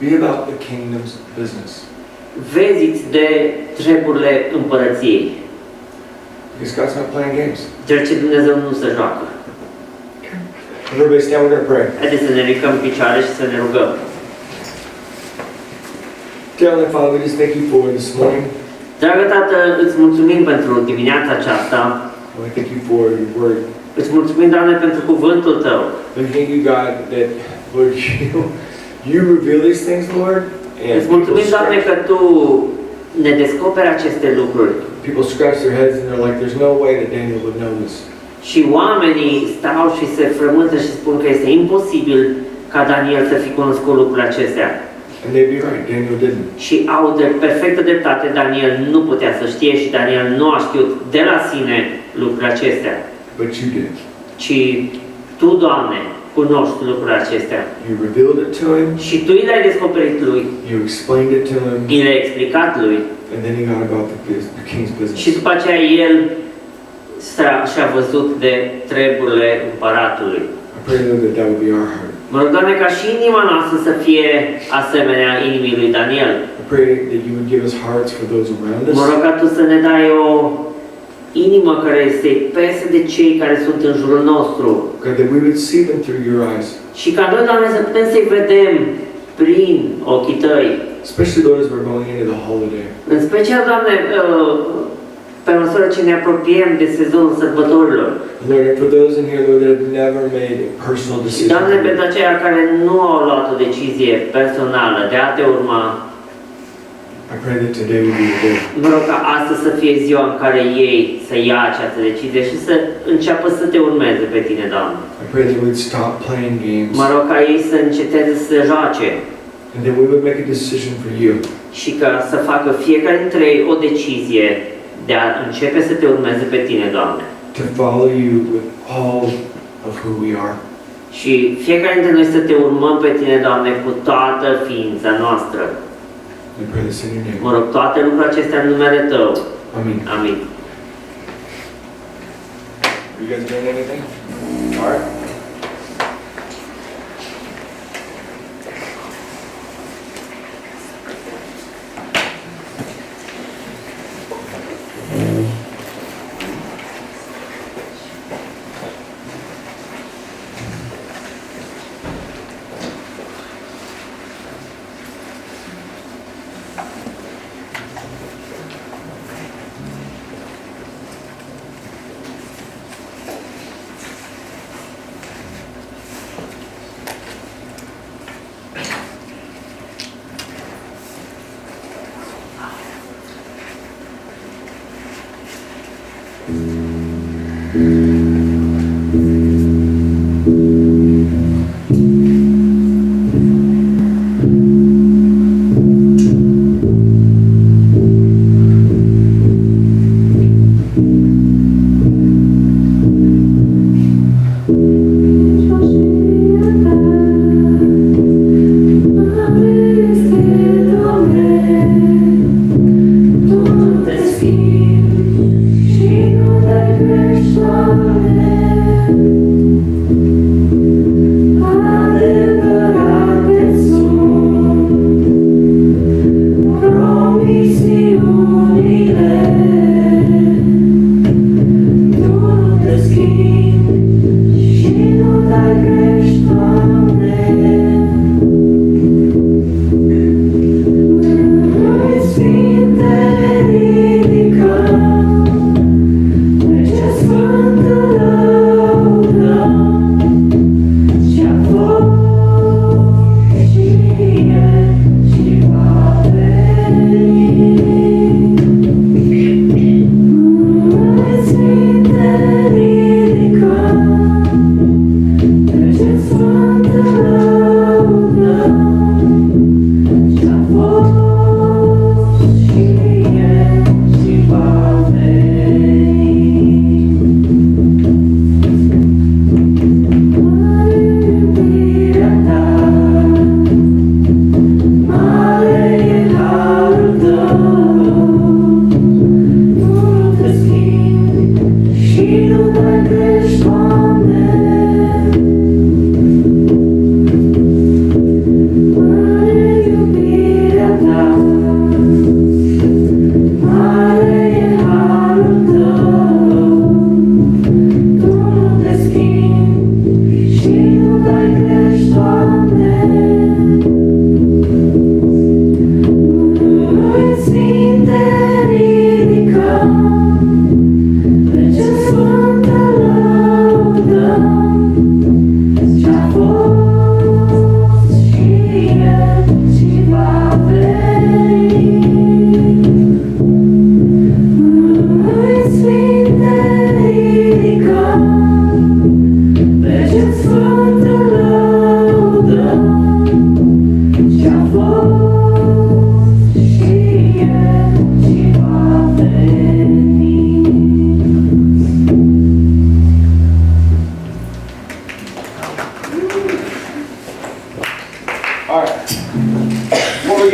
Be about the kingdom's business. Veziți de treburile împărăției. Because God's not playing games. Deoarece Dumnezeu nu se joacă. Everybody stand, we're going to pray. Haideți să ne ridicăm în picioare și să ne rugăm. Dear Heavenly Father, we just thank you for this morning. Dragă Tată, îți mulțumim pentru dimineața aceasta. I want to thank you for your word. Îți mulțumim, Doamne, pentru cuvântul Tău. I thank you, God, that, Lord, you reveal these things, Lord. And Îți mulțumim, Doamne, că Tu ne descoperi aceste lucruri. people scratch their heads and they're like, there's no way that Daniel would know this. Și oamenii stau și se frământă și spun că este imposibil ca Daniel să fi cunoscut lucrurile acestea. And they'd be right, Daniel didn't. Și au perfectă dreptate, Daniel nu putea să știe și Daniel nu a știut de la sine lucrurile acestea. But you did. Ci Tu, Doamne, cunoști lucrurile acestea. You revealed it to him. Și Tu i le-ai descoperit lui, You explained it to him. i le-ai explicat lui. And then he got about the king's business. Și după aceea el și-a văzut de treburile împăratului. I pray, Lord, that that would be our heart. Mă rog, Doamne, ca și inima noastră să fie asemenea inimii lui Daniel. I pray that you would give us hearts for those around Mă us. rog ca Tu să ne dai o inimă care să-i pese de cei care sunt în jurul nostru. God, that we would see them through your eyes. Și ca noi, Doamne, să putem să-i vedem prin ochii Tăi. Especially, Lord, as we're going into the holiday. În special, Doamne, pe măsură ce ne apropiem de sezonul sărbătorilor. Lord, and for those in here, Lord, that have never made a personal Și, decision. Doamne, pentru aceia care nu au luat o decizie personală de a Te urma, I pray that today would be your day. mă rog ca astăzi să fie ziua în care ei să ia această decizie și să înceapă să Te urmeze pe Tine, Doamne. I pray that we'd stop playing games. Mă rog ca ei să înceteze să se joace And that we would make a decision for you. și ca să facă fiecare dintre ei o decizie de a începe să Te urmeze pe Tine, Doamne. To follow you with all of who we are. Și fiecare dintre noi să Te urmăm pe Tine, Doamne, cu toată ființa noastră. I pray this in your name. Mă rog, toate lucrurile acestea în numele Tău. Amen. Amin. Are you guys doing anything? All right.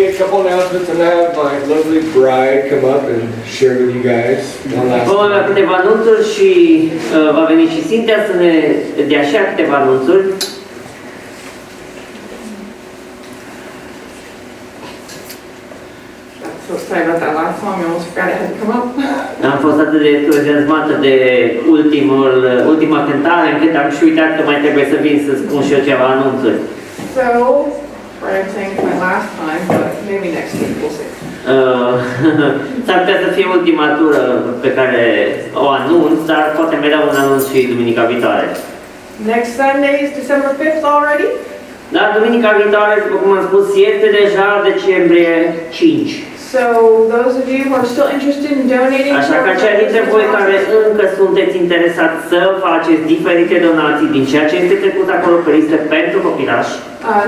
be a couple announcements, and I have my lovely bride come up and share with you guys one last Vom avea time. câteva anunțuri și va veni și Cynthia să ne dea așa câteva anunțuri. So excited about that last song, I almost forgot it had to come up. Am fost atât de entuziasmată de ultima cântare, încât am și uitat că mai trebuie să vin să spun și eu ceva anunțuri. So, I'm saying it's my last time, but maybe next week we'll see. S-ar putea să fie ultima tură pe care o anunț, dar poate mai dau un anunț și duminica viitoare. Next Sunday is December 5th already. Dar duminica viitoare, după cum am spus, este deja decembrie 5. So, those of you who are still interested in donating Așa că cei dintre voi care încă sunteți interesați să faceți diferite donații din ceea ce este trecut acolo pe listă pentru copilași,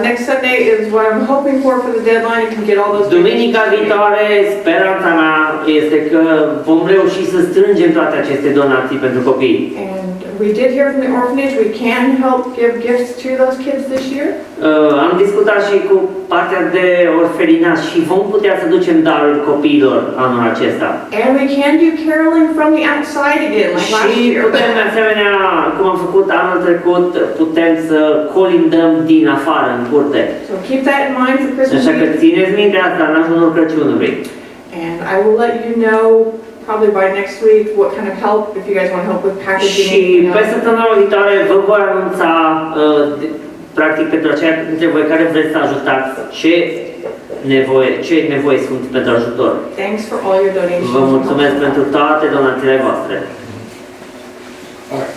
next Sunday is what I'm hoping for the deadline. You can get all those duminica donations. viitoare, speranța mea este că vom reuși să strângem toate aceste donații pentru copii. And we did hear from the orphanage, we can help give gifts to those kids this year. Am discutat și cu partea de orfelinat și vom putea să ducem daruri copiilor anul acesta. And we can do caroling from the outside again, like last Și year. putem, de asemenea, cum am făcut anul trecut, putem să colindăm din afară, în curte. So keep that in mind for Christmas Așa că week. țineți minte asta în ajunul Crăciunului. And I will let you know probably by next week what kind of help, if you guys want help with packaging. Și you know. pe săptămâna viitoare vă voi anunța, practic, pentru aceia dintre voi care vreți să ajutați, ce nevoi sunt pentru ajutor. Thanks for all your donations. Vă mulțumesc pentru toate donațiile voastre. Alright.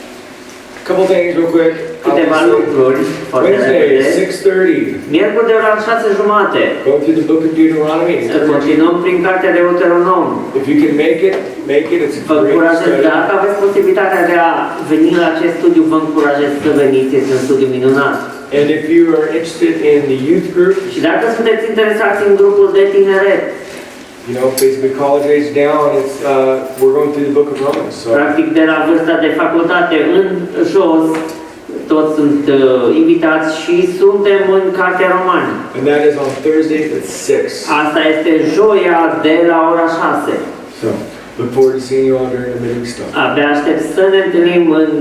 Couple things real quick. Câteva lucruri, foarte Wednesday, repede. 6:30. Miercuri de ora 6:30. Go through the book of Deuteronomy. Să continuăm prin cartea de Deuteronom. If you can make it, make it. It's a Vă great încurajez, study. dacă aveți posibilitatea de a veni la acest studiu, vă încurajez să veniți, este un studiu minunat. And if you are interested in the youth group, Și dacă sunteți interesați în grupul de tineret, you know, basically college age down, it's we're going through the book of Romans. So practic de la vârsta de facultate în jos, toți sunt invitați și suntem în Cartea Romani. and that is on Thursdays at 6. Asta este joia de la ora 6. So look forward to seeing you all during the midweek stuff. Abia aștept să ne întâlnim în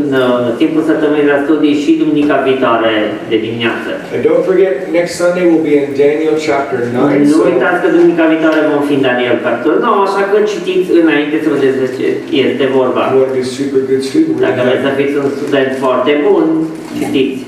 timpul săptămânii la studii și duminica viitoare de dimineață. And don't forget, next Sunday we'll be in Daniel chapter 9. Nu So uitați că duminica viitoare vom fi în Daniel capitolul 9, așa că citiți înainte să vedeți despre ce este vorba. if you want to be a super good student, we're Dacă gonna vreți să fiți un student foarte bun, citiți.